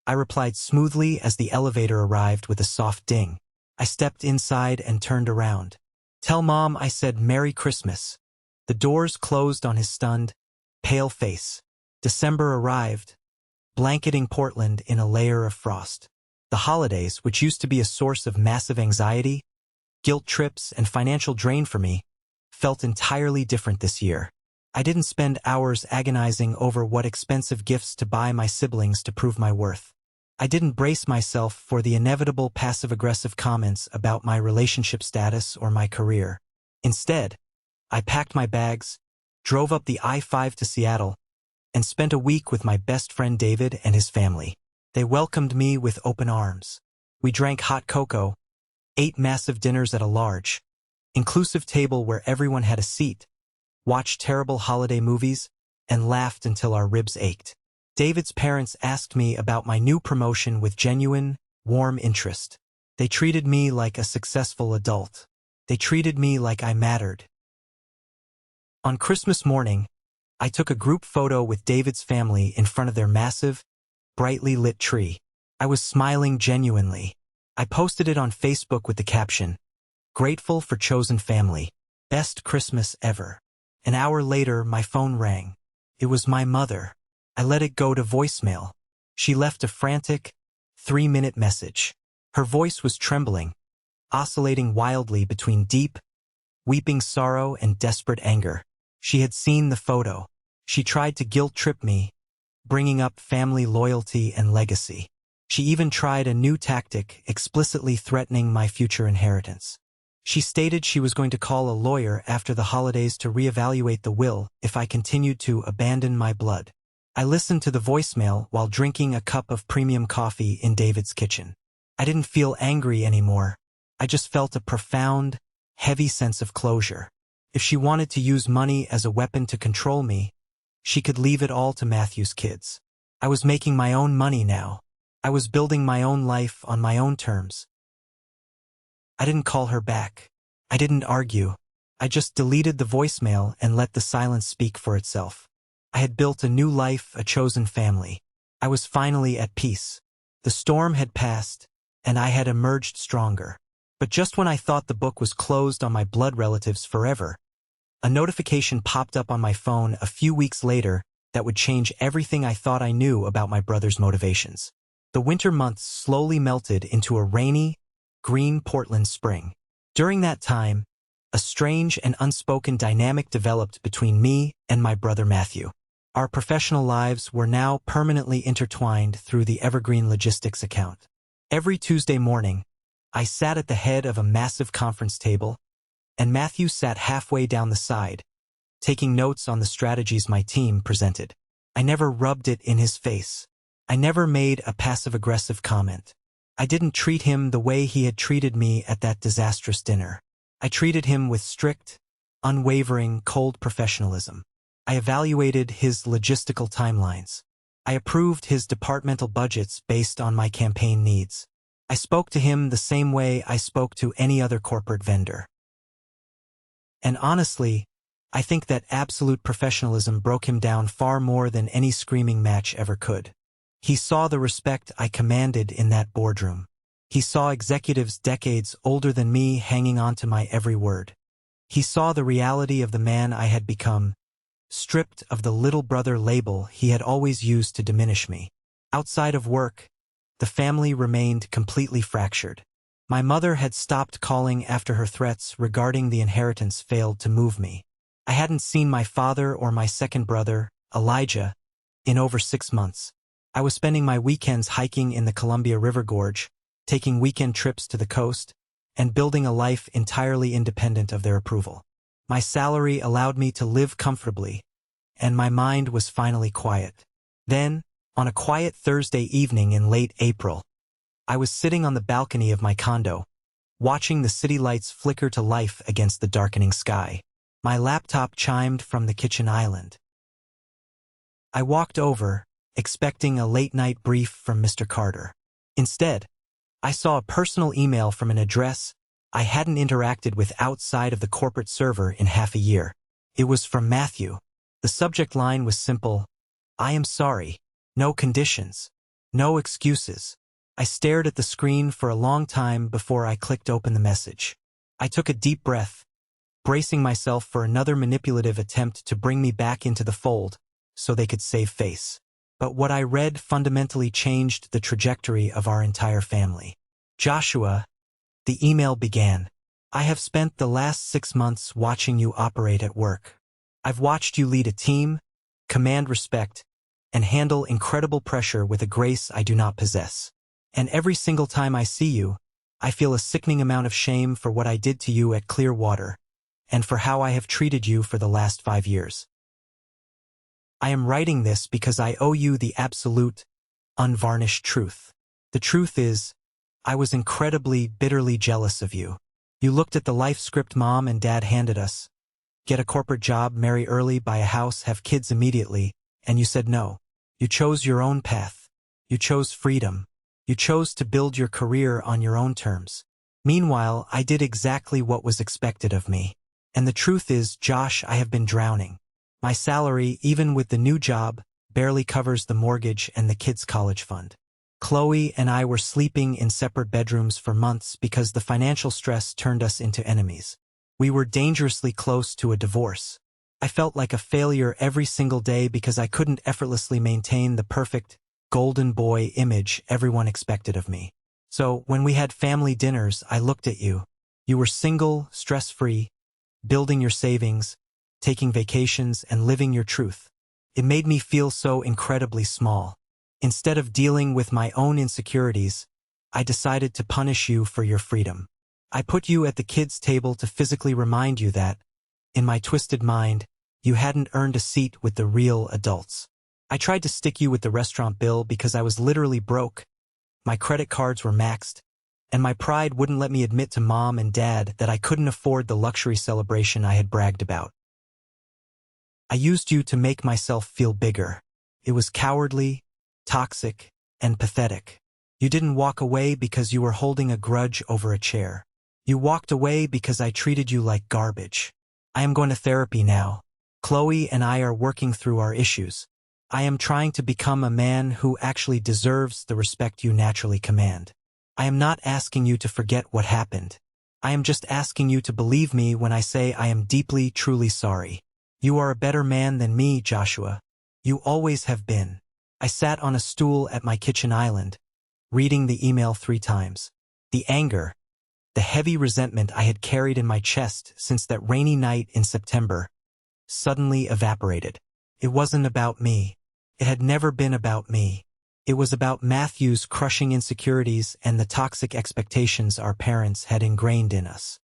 I replied smoothly as the elevator arrived with a soft ding. I stepped inside and turned around. "Tell Mom I said Merry Christmas." The doors closed on his stunned, pale face. December arrived, blanketing Portland in a layer of frost. The holidays, which used to be a source of massive anxiety, guilt trips, and financial drain for me, felt entirely different this year. I didn't spend hours agonizing over what expensive gifts to buy my siblings to prove my worth. I didn't brace myself for the inevitable passive-aggressive comments about my relationship status or my career. Instead, I packed my bags, drove up the I-5 to Seattle, and spent a week with my best friend David and his family. They welcomed me with open arms. We drank hot cocoa, ate massive dinners at a large, inclusive table where everyone had a seat, watched terrible holiday movies, and laughed until our ribs ached. David's parents asked me about my new promotion with genuine, warm interest. They treated me like a successful adult. They treated me like I mattered. On Christmas morning, I took a group photo with David's family in front of their massive, brightly lit tree. I was smiling genuinely. I posted it on Facebook with the caption, "Grateful for chosen family. Best Christmas ever." An hour later, my phone rang. It was my mother. I let it go to voicemail. She left a frantic, 3-minute message. Her voice was trembling, oscillating wildly between deep, weeping sorrow and desperate anger. She had seen the photo. She tried to guilt-trip me, bringing up family loyalty and legacy. She even tried a new tactic, explicitly threatening my future inheritance. She stated she was going to call a lawyer after the holidays to reevaluate the will if I continued to abandon my blood. I listened to the voicemail while drinking a cup of premium coffee in David's kitchen. I didn't feel angry anymore. I just felt a profound, heavy sense of closure. If she wanted to use money as a weapon to control me, she could leave it all to Matthew's kids. I was making my own money now. I was building my own life on my own terms. I didn't call her back. I didn't argue. I just deleted the voicemail and let the silence speak for itself. I had built a new life, a chosen family. I was finally at peace. The storm had passed, and I had emerged stronger. But just when I thought the book was closed on my blood relatives forever, a notification popped up on my phone a few weeks later that would change everything I thought I knew about my brother's motivations. The winter months slowly melted into a rainy, green Portland spring. During that time, a strange and unspoken dynamic developed between me and my brother Matthew. Our professional lives were now permanently intertwined through the Evergreen Logistics account. Every Tuesday morning, I sat at the head of a massive conference table, and Matthew sat halfway down the side, taking notes on the strategies my team presented. I never rubbed it in his face. I never made a passive-aggressive comment. I didn't treat him the way he had treated me at that disastrous dinner. I treated him with strict, unwavering, cold professionalism. I evaluated his logistical timelines. I approved his departmental budgets based on my campaign needs. I spoke to him the same way I spoke to any other corporate vendor. And honestly, I think that absolute professionalism broke him down far more than any screaming match ever could. He saw the respect I commanded in that boardroom. He saw executives decades older than me hanging on to my every word. He saw the reality of the man I had become, stripped of the little brother label he had always used to diminish me. Outside of work, the family remained completely fractured. My mother had stopped calling after her threats regarding the inheritance failed to move me. I hadn't seen my father or my second brother, Elijah, in over 6 months. I was spending my weekends hiking in the Columbia River Gorge, taking weekend trips to the coast, and building a life entirely independent of their approval. My salary allowed me to live comfortably, and my mind was finally quiet. Then, on a quiet Thursday evening in late April, I was sitting on the balcony of my condo, watching the city lights flicker to life against the darkening sky. My laptop chimed from the kitchen island. I walked over, expecting a late-night brief from Mr. Carter. Instead, I saw a personal email from an address I hadn't interacted with outside of the corporate server in half a year. It was from Matthew. The subject line was simple: "I am sorry. No conditions. No excuses." I stared at the screen for a long time before I clicked open the message. I took a deep breath, bracing myself for another manipulative attempt to bring me back into the fold so they could save face. But what I read fundamentally changed the trajectory of our entire family. "Joshua," the email began, "I have spent the last 6 months watching you operate at work. I've watched you lead a team, command respect, and handle incredible pressure with a grace I do not possess. And every single time I see you, I feel a sickening amount of shame for what I did to you at Clearwater, and for how I have treated you for the last 5 years. I am writing this because I owe you the absolute, unvarnished truth. The truth is, I was incredibly, bitterly jealous of you. You looked at the life script Mom and Dad handed us. Get a corporate job, marry early, buy a house, have kids immediately, and you said no. You chose your own path. You chose freedom. You chose to build your career on your own terms. Meanwhile, I did exactly what was expected of me. And the truth is, Josh, I have been drowning. My salary, even with the new job, barely covers the mortgage and the kids' college fund. Chloe and I were sleeping in separate bedrooms for months because the financial stress turned us into enemies. We were dangerously close to a divorce. I felt like a failure every single day because I couldn't effortlessly maintain the perfect, golden boy image everyone expected of me. So, when we had family dinners, I looked at you. You were single, stress-free, building your savings, taking vacations, and living your truth. It made me feel so incredibly small. Instead of dealing with my own insecurities, I decided to punish you for your freedom. I put you at the kids' table to physically remind you that, in my twisted mind, you hadn't earned a seat with the real adults. I tried to stick you with the restaurant bill because I was literally broke. My credit cards were maxed, and my pride wouldn't let me admit to Mom and Dad that I couldn't afford the luxury celebration I had bragged about. I used you to make myself feel bigger. It was cowardly, toxic, and pathetic. You didn't walk away because you were holding a grudge over a chair. You walked away because I treated you like garbage. I am going to therapy now. Chloe and I are working through our issues. I am trying to become a man who actually deserves the respect you naturally command. I am not asking you to forget what happened. I am just asking you to believe me when I say I am deeply, truly sorry. You are a better man than me, Joshua. You always have been. I sat on a stool at my kitchen island, reading the email 3 times. The anger, the heavy resentment I had carried in my chest since that rainy night in September, suddenly evaporated. It wasn't about me. It had never been about me. It was about Matthew's crushing insecurities and the toxic expectations our parents had ingrained in us.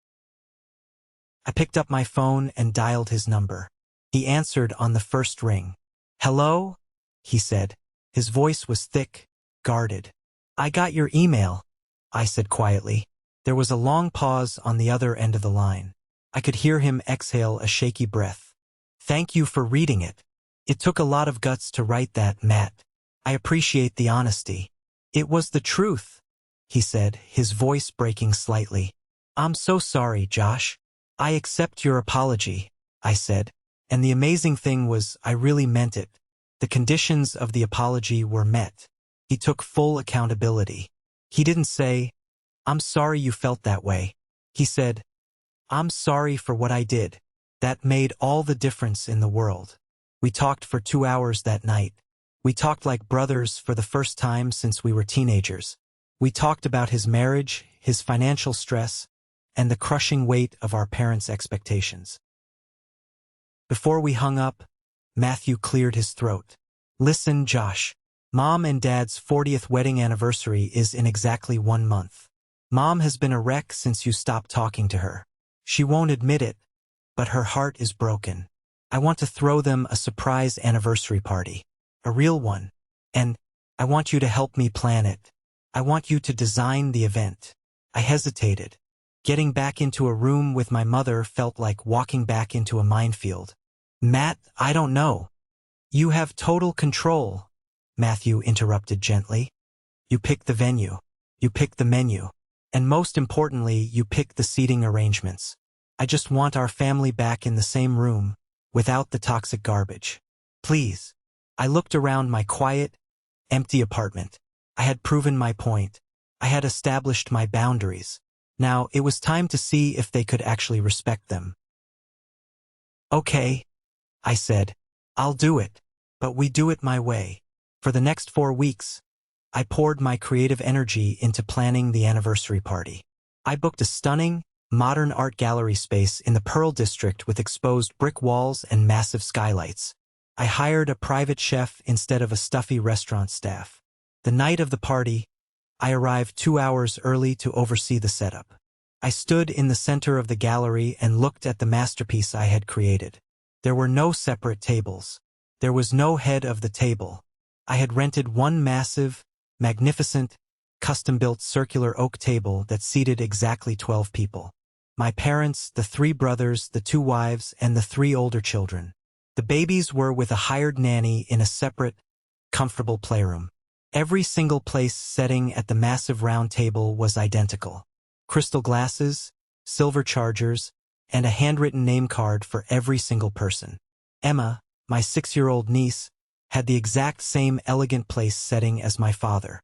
I picked up my phone and dialed his number. He answered on the first ring. "Hello?" he said. His voice was thick, guarded. "I got your email," I said quietly. There was a long pause on the other end of the line. I could hear him exhale a shaky breath. "Thank you for reading it. It took a lot of guts to write that, Matt. I appreciate the honesty." "It was the truth," he said, his voice breaking slightly. "I'm so sorry, Josh." "I accept your apology," I said. And the amazing thing was, I really meant it. The conditions of the apology were met. He took full accountability. He didn't say, "I'm sorry you felt that way." He said, "I'm sorry for what I did." That made all the difference in the world. We talked for 2 hours that night. We talked like brothers for the first time since we were teenagers. We talked about his marriage, his financial stress, and the crushing weight of our parents' expectations. Before we hung up, Matthew cleared his throat. "Listen, Josh. Mom and Dad's 40th wedding anniversary is in exactly 1 month. Mom has been a wreck since you stopped talking to her. She won't admit it, but her heart is broken. I want to throw them a surprise anniversary party. A real one. And I want you to help me plan it. I want you to design the event." I hesitated. Getting back into a room with my mother felt like walking back into a minefield. "Matt, I don't know." "You have total control," Matthew interrupted gently. "You pick the venue. You pick the menu. And most importantly, you pick the seating arrangements. I just want our family back in the same room, without the toxic garbage. Please." I looked around my quiet, empty apartment. I had proven my point. I had established my boundaries. Now it was time to see if they could actually respect them. "Okay," I said. "I'll do it. But we do it my way." For the next 4 weeks, I poured my creative energy into planning the anniversary party. I booked a stunning, modern art gallery space in the Pearl District with exposed brick walls and massive skylights. I hired a private chef instead of a stuffy restaurant staff. The night of the party, I arrived 2 hours early to oversee the setup. I stood in the center of the gallery and looked at the masterpiece I had created. There were no separate tables. There was no head of the table. I had rented one massive, magnificent, custom-built circular oak table that seated exactly 12 people. My parents, the 3 brothers, the 2 wives, and the 3 older children. The babies were with a hired nanny in a separate, comfortable playroom. Every single place setting at the massive round table was identical. Crystal glasses, silver chargers, and a handwritten name card for every single person. Emma, my 6-year-old niece, had the exact same elegant place setting as my father.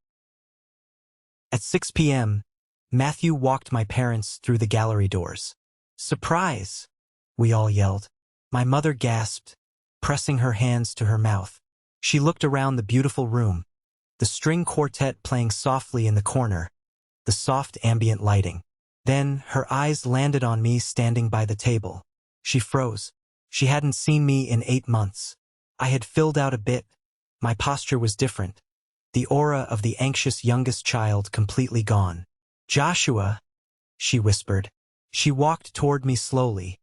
At 6 p.m., Matthew walked my parents through the gallery doors. "Surprise!" we all yelled. My mother gasped, pressing her hands to her mouth. She looked around the beautiful room, the string quartet playing softly in the corner, the soft ambient lighting. Then her eyes landed on me standing by the table. She froze. She hadn't seen me in 8 months. I had filled out a bit. My posture was different. The aura of the anxious youngest child completely gone. "Joshua," she whispered. She walked toward me slowly,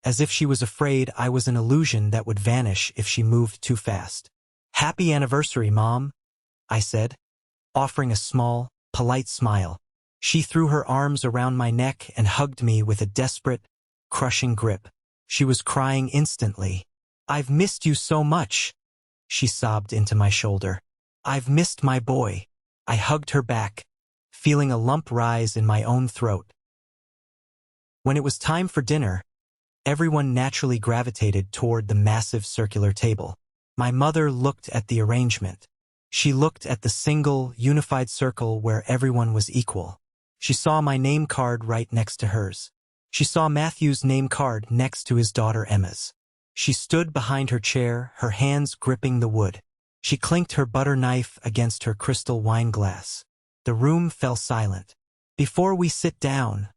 as if she was afraid I was an illusion that would vanish if she moved too fast. "Happy anniversary, Mom," I said, offering a small, polite smile. She threw her arms around my neck and hugged me with a desperate, crushing grip. She was crying instantly. "I've missed you so much," she sobbed into my shoulder. "I've missed my boy." I hugged her back, feeling a lump rise in my own throat. When it was time for dinner, everyone naturally gravitated toward the massive circular table. My mother looked at the arrangement. She looked at the single, unified circle where everyone was equal. She saw my name card right next to hers. She saw Matthew's name card next to his daughter Emma's. She stood behind her chair, her hands gripping the wood. She clinked her butter knife against her crystal wine glass. The room fell silent. "Before we sit down,"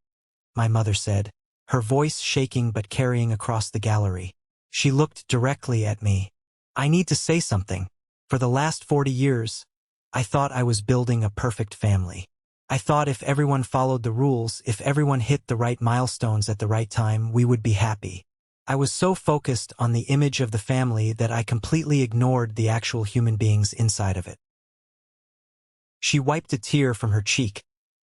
my mother said, her voice shaking but carrying across the gallery. She looked directly at me. "I need to say something. For the last 40 years, I thought I was building a perfect family. I thought if everyone followed the rules, if everyone hit the right milestones at the right time, we would be happy. I was so focused on the image of the family that I completely ignored the actual human beings inside of it." She wiped a tear from her cheek,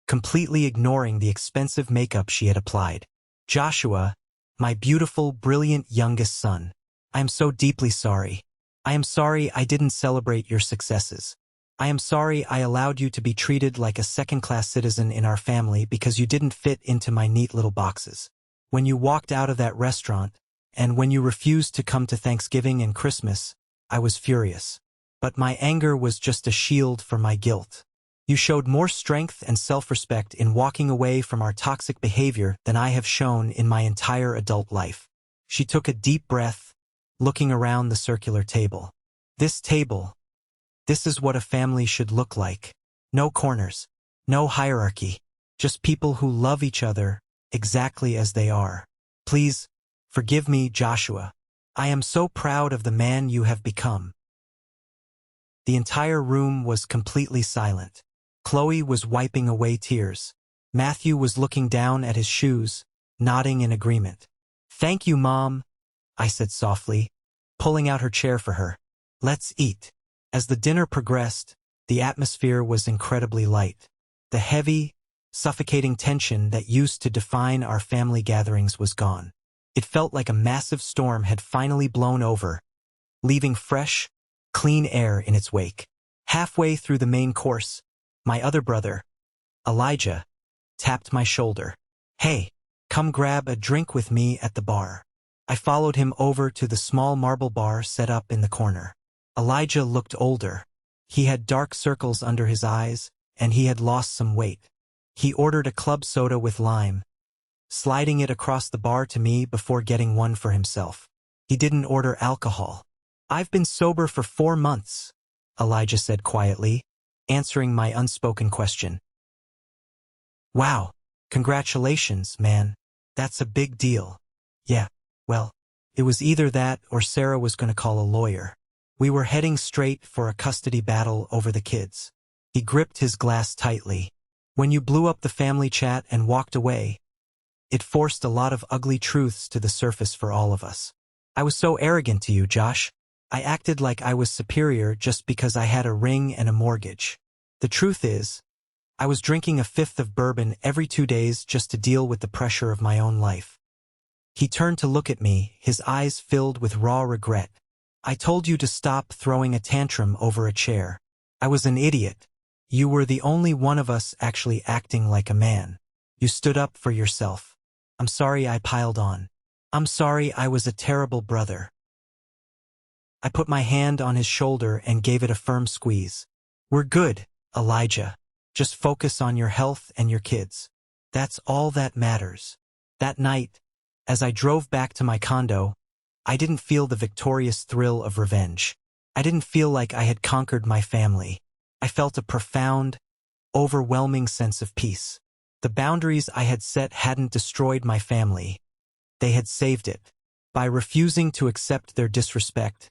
completely ignoring the expensive makeup she had applied. "Joshua, my beautiful, brilliant youngest son, I am so deeply sorry. I am sorry I didn't celebrate your successes. I am sorry I allowed you to be treated like a second-class citizen in our family because you didn't fit into my neat little boxes. When you walked out of that restaurant, and when you refused to come to Thanksgiving and Christmas, I was furious. But my anger was just a shield for my guilt. You showed more strength and self-respect in walking away from our toxic behavior than I have shown in my entire adult life." She took a deep breath, looking around the circular table. "This table, this is what a family should look like. No corners, no hierarchy, just people who love each other exactly as they are. Please, forgive me, Joshua. I am so proud of the man you have become." The entire room was completely silent. Chloe was wiping away tears. Matthew was looking down at his shoes, nodding in agreement. "Thank you, Mom," I said softly, pulling out her chair for her. "Let's eat." As the dinner progressed, the atmosphere was incredibly light. The heavy, suffocating tension that used to define our family gatherings was gone. It felt like a massive storm had finally blown over, leaving fresh, clean air in its wake. Halfway through the main course, my other brother, Elijah, tapped my shoulder. "Hey, come grab a drink with me at the bar." I followed him over to the small marble bar set up in the corner. Elijah looked older. He had dark circles under his eyes, and he had lost some weight. He ordered a club soda with lime, sliding it across the bar to me before getting one for himself. He didn't order alcohol. "I've been sober for 4 months, Elijah said quietly, answering my unspoken question. "Wow, congratulations, man. That's a big deal." "Yeah, well, it was either that or Sarah was going to call a lawyer. We were heading straight for a custody battle over the kids." He gripped his glass tightly. "When you blew up the family chat and walked away, it forced a lot of ugly truths to the surface for all of us. I was so arrogant to you, Josh. I acted like I was superior just because I had a ring and a mortgage. The truth is, I was drinking a fifth of bourbon every 2 days just to deal with the pressure of my own life." He turned to look at me, his eyes filled with raw regret. "I told you to stop throwing a tantrum over a chair. I was an idiot. You were the only one of us actually acting like a man. You stood up for yourself. I'm sorry I piled on. I'm sorry I was a terrible brother." I put my hand on his shoulder and gave it a firm squeeze. "We're good, Elijah. Just focus on your health and your kids. That's all that matters. That night, as I drove back to my condo, I didn't feel the victorious thrill of revenge. I didn't feel like I had conquered my family. I felt a profound, overwhelming sense of peace. The boundaries I had set hadn't destroyed my family. They had saved it. By refusing to accept their disrespect,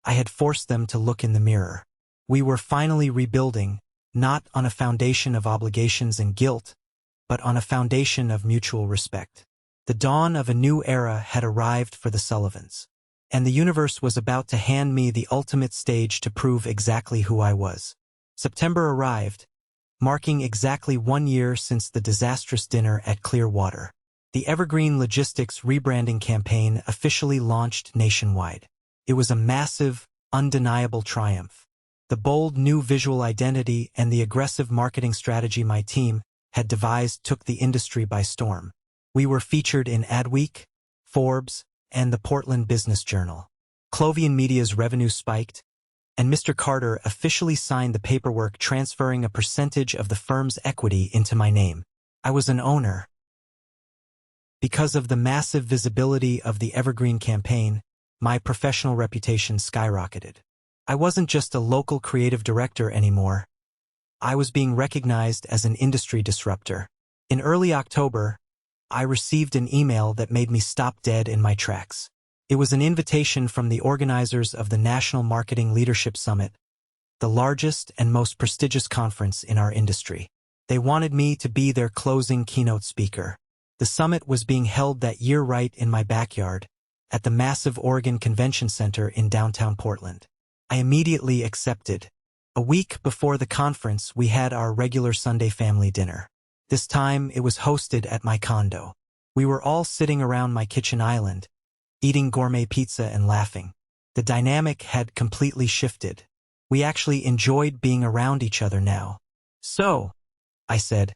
I had forced them to look in the mirror. We were finally rebuilding, not on a foundation of obligations and guilt, but on a foundation of mutual respect. The dawn of a new era had arrived for the Sullivans, and the universe was about to hand me the ultimate stage to prove exactly who I was. September arrived, marking exactly 1 year since the disastrous dinner at Clearwater. The Evergreen Logistics rebranding campaign officially launched nationwide. It was a massive, undeniable triumph. The bold new visual identity and the aggressive marketing strategy my team had devised took the industry by storm. We were featured in Adweek, Forbes, and the Portland Business Journal. Clovian Media's revenue spiked, and Mr. Carter officially signed the paperwork transferring a percentage of the firm's equity into my name. I was an owner. Because of the massive visibility of the Evergreen campaign, my professional reputation skyrocketed. I wasn't just a local creative director anymore. I was being recognized as an industry disruptor. In early October, I received an email that made me stop dead in my tracks. It was an invitation from the organizers of the National Marketing Leadership Summit, the largest and most prestigious conference in our industry. They wanted me to be their closing keynote speaker. The summit was being held that year right in my backyard, at the massive Oregon Convention Center in downtown Portland. I immediately accepted. A week before the conference, we had our regular Sunday family dinner. This time, it was hosted at my condo. We were all sitting around my kitchen island, eating gourmet pizza and laughing. The dynamic had completely shifted. We actually enjoyed being around each other now. "So," I said,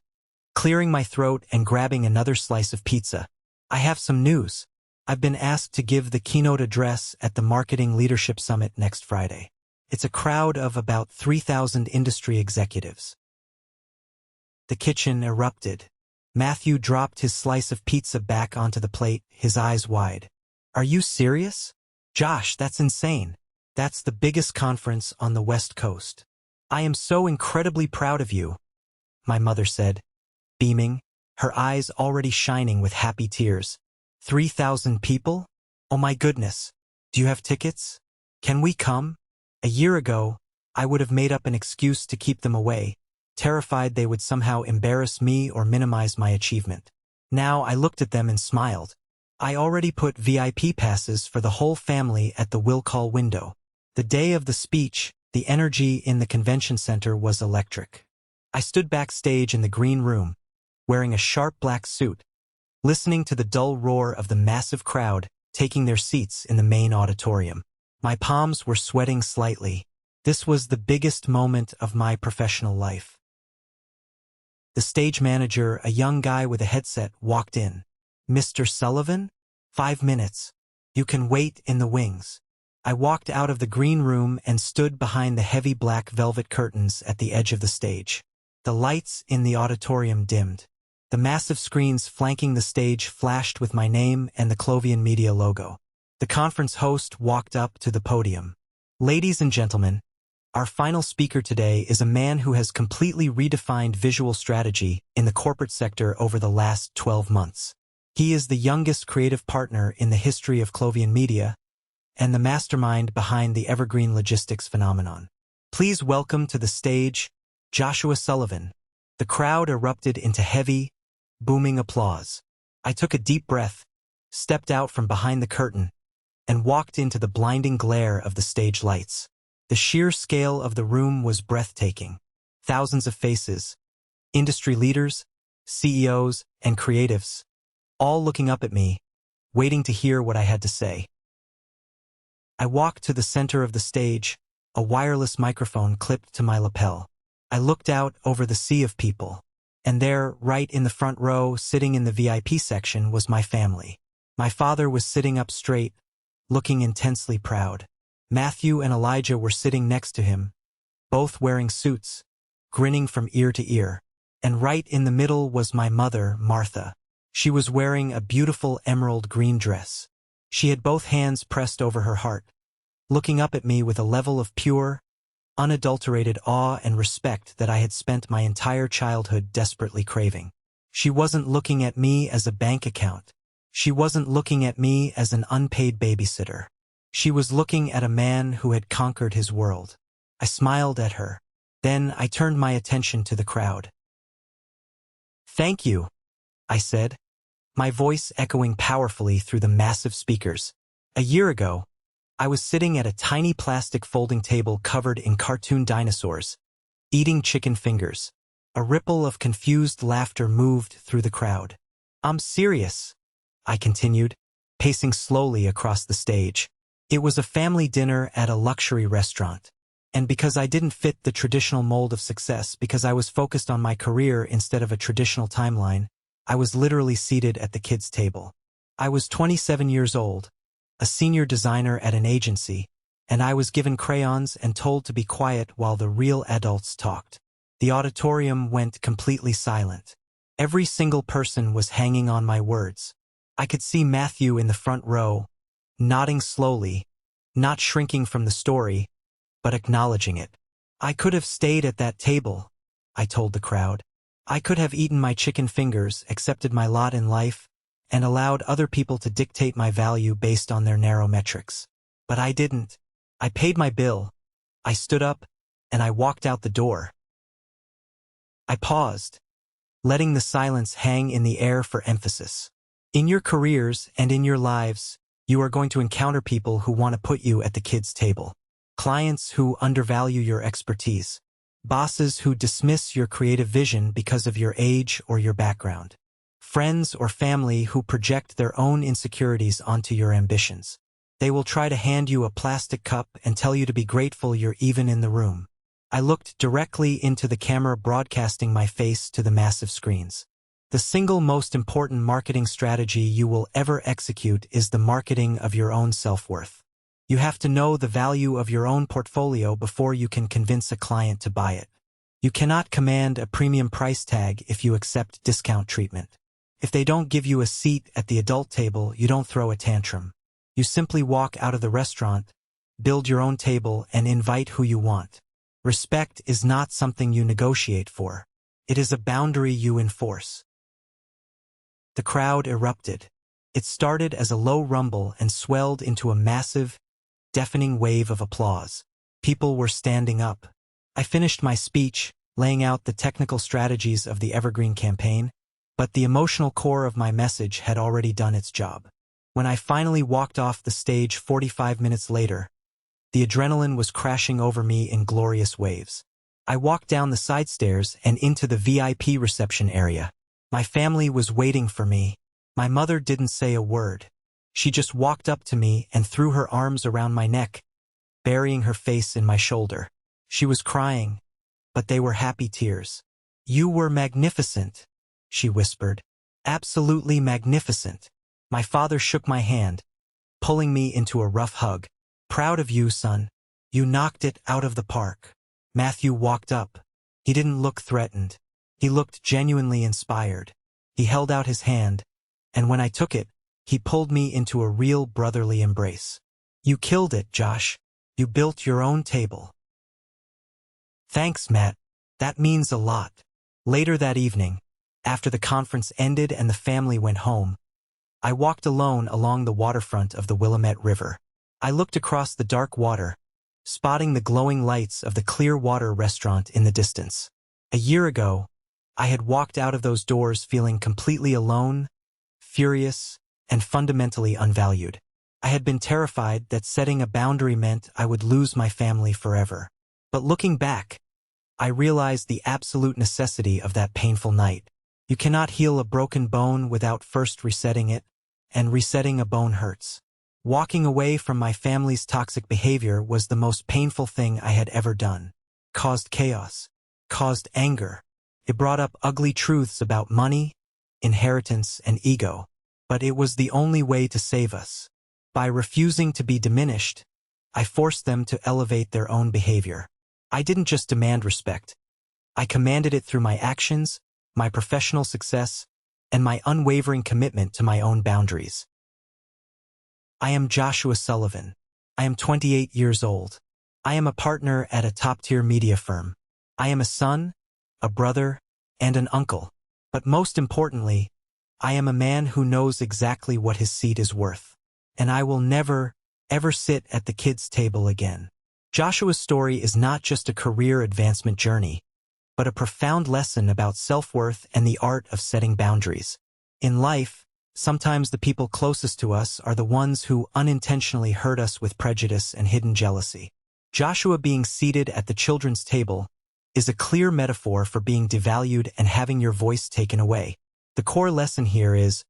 clearing my throat and grabbing another slice of pizza, "I have some news. I've been asked to give the keynote address at the Marketing Leadership Summit next Friday. It's a crowd of about 3,000 industry executives." The kitchen erupted. Matthew dropped his slice of pizza back onto the plate, his eyes wide. "Are you serious? Josh, that's insane. That's the biggest conference on the West Coast. I am so incredibly proud of you," my mother said, beaming, her eyes already shining with happy tears. 3,000 people? Oh my goodness. Do you have tickets? Can we come? A year ago, I would have made up an excuse to keep them away, terrified they would somehow embarrass me or minimize my achievement. Now I looked at them and smiled. I already put VIP passes for the whole family at the will call window. The day of the speech, the energy in the convention center was electric. I stood backstage in the green room, wearing a sharp black suit, listening to the dull roar of the massive crowd taking their seats in the main auditorium. My palms were sweating slightly. This was the biggest moment of my professional life. The stage manager, a young guy with a headset, walked in. "Mr. Sullivan? 5 minutes. You can wait in the wings." I walked out of the green room and stood behind the heavy black velvet curtains at the edge of the stage. The lights in the auditorium dimmed. The massive screens flanking the stage flashed with my name and the Clovian Media logo. The conference host walked up to the podium. "Ladies and gentlemen, our final speaker today is a man who has completely redefined visual strategy in the corporate sector over the last 12 months. He is the youngest creative partner in the history of Clovian Media and the mastermind behind the Evergreen Logistics phenomenon. Please welcome to the stage, Joshua Sullivan." The crowd erupted into heavy, booming applause. I took a deep breath, stepped out from behind the curtain, and walked into the blinding glare of the stage lights. The sheer scale of the room was breathtaking. Thousands of faces, industry leaders, CEOs, and creatives, all looking up at me, waiting to hear what I had to say. I walked to the center of the stage, a wireless microphone clipped to my lapel. I looked out over the sea of people, and there, right in the front row, sitting in the VIP section, was my family. My father was sitting up straight, looking intensely proud. Matthew and Elijah were sitting next to him, both wearing suits, grinning from ear to ear. And right in the middle was my mother, Martha. She was wearing a beautiful emerald green dress. She had both hands pressed over her heart, looking up at me with a level of pure, unadulterated awe and respect that I had spent my entire childhood desperately craving. She wasn't looking at me as a bank account. She wasn't looking at me as an unpaid babysitter. She was looking at a man who had conquered his world. I smiled at her. Then I turned my attention to the crowd. "Thank you," I said, my voice echoing powerfully through the massive speakers. A year ago, I was sitting at a tiny plastic folding table covered in cartoon dinosaurs, eating chicken fingers. A ripple of confused laughter moved through the crowd. "I'm serious," I continued, pacing slowly across the stage. It was a family dinner at a luxury restaurant. And because I didn't fit the traditional mold of success, because I was focused on my career instead of a traditional timeline, I was literally seated at the kids' table. I was 27 years old, a senior designer at an agency, and I was given crayons and told to be quiet while the real adults talked. The auditorium went completely silent. Every single person was hanging on my words. I could see Matthew in the front row, nodding slowly, not shrinking from the story, but acknowledging it. "I could have stayed at that table," I told the crowd. "I could have eaten my chicken fingers, accepted my lot in life, and allowed other people to dictate my value based on their narrow metrics. But I didn't. I paid my bill. I stood up, and I walked out the door." I paused, letting the silence hang in the air for emphasis. In your careers and in your lives, you are going to encounter people who want to put you at the kids' table. Clients who undervalue your expertise. Bosses who dismiss your creative vision because of your age or your background. Friends or family who project their own insecurities onto your ambitions. They will try to hand you a plastic cup and tell you to be grateful you're even in the room. I looked directly into the camera broadcasting my face to the massive screens. The single most important marketing strategy you will ever execute is the marketing of your own self-worth. You have to know the value of your own portfolio before you can convince a client to buy it. You cannot command a premium price tag if you accept discount treatment. If they don't give you a seat at the adult table, you don't throw a tantrum. You simply walk out of the restaurant, build your own table, and invite who you want. Respect is not something you negotiate for. It is a boundary you enforce. The crowd erupted. It started as a low rumble and swelled into a massive, deafening wave of applause. People were standing up. I finished my speech, laying out the technical strategies of the Evergreen campaign, but the emotional core of my message had already done its job. When I finally walked off the stage 45 minutes later, the adrenaline was crashing over me in glorious waves. I walked down the side stairs and into the VIP reception area. My family was waiting for me. My mother didn't say a word. She just walked up to me and threw her arms around my neck, burying her face in my shoulder. She was crying, but they were happy tears. "You were magnificent," she whispered. "Absolutely magnificent." My father shook my hand, pulling me into a rough hug. "Proud of you, son. You knocked it out of the park." Matthew walked up. He didn't look threatened. He looked genuinely inspired. He held out his hand, and when I took it, he pulled me into a real brotherly embrace. "You killed it, Josh. You built your own table." "Thanks, Matt. That means a lot." Later that evening, after the conference ended and the family went home, I walked alone along the waterfront of the Willamette River. I looked across the dark water, spotting the glowing lights of the Clearwater restaurant in the distance. A year ago, I had walked out of those doors feeling completely alone, furious, and fundamentally unvalued. I had been terrified that setting a boundary meant I would lose my family forever. But looking back, I realized the absolute necessity of that painful night. You cannot heal a broken bone without first resetting it, and resetting a bone hurts. Walking away from my family's toxic behavior was the most painful thing I had ever done. Caused chaos, caused anger. It brought up ugly truths about money, inheritance, and ego. But it was the only way to save us. By refusing to be diminished, I forced them to elevate their own behavior. I didn't just demand respect. I commanded it through my actions, my professional success, and my unwavering commitment to my own boundaries. I am Joshua Sullivan. I am 28 years old. I am a partner at a top-tier media firm. I am a son, a brother, and an uncle. But most importantly, I am a man who knows exactly what his seat is worth. And I will never, ever sit at the kids' table again. Joshua's story is not just a career advancement journey, but a profound lesson about self-worth and the art of setting boundaries. In life, sometimes the people closest to us are the ones who unintentionally hurt us with prejudice and hidden jealousy. Joshua being seated at the children's table is a clear metaphor for being devalued and having your voice taken away. The core lesson here is,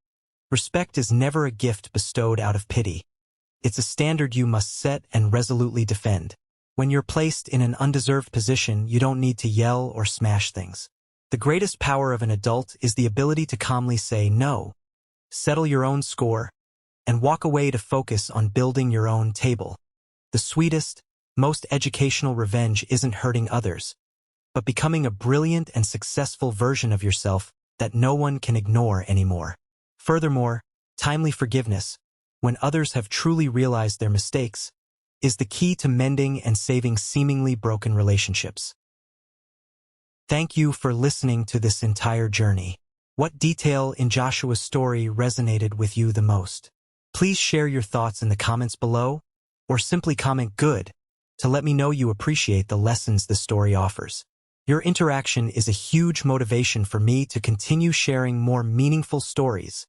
respect is never a gift bestowed out of pity. It's a standard you must set and resolutely defend. When you're placed in an undeserved position, you don't need to yell or smash things. The greatest power of an adult is the ability to calmly say no, settle your own score, and walk away to focus on building your own table. The sweetest, most educational revenge isn't hurting others, but becoming a brilliant and successful version of yourself that no one can ignore anymore. Furthermore, timely forgiveness, when others have truly realized their mistakes, is the key to mending and saving seemingly broken relationships. Thank you for listening to this entire journey. What detail in Joshua's story resonated with you the most? Please share your thoughts in the comments below, or simply comment "good" to let me know you appreciate the lessons the story offers. Your interaction is a huge motivation for me to continue sharing more meaningful stories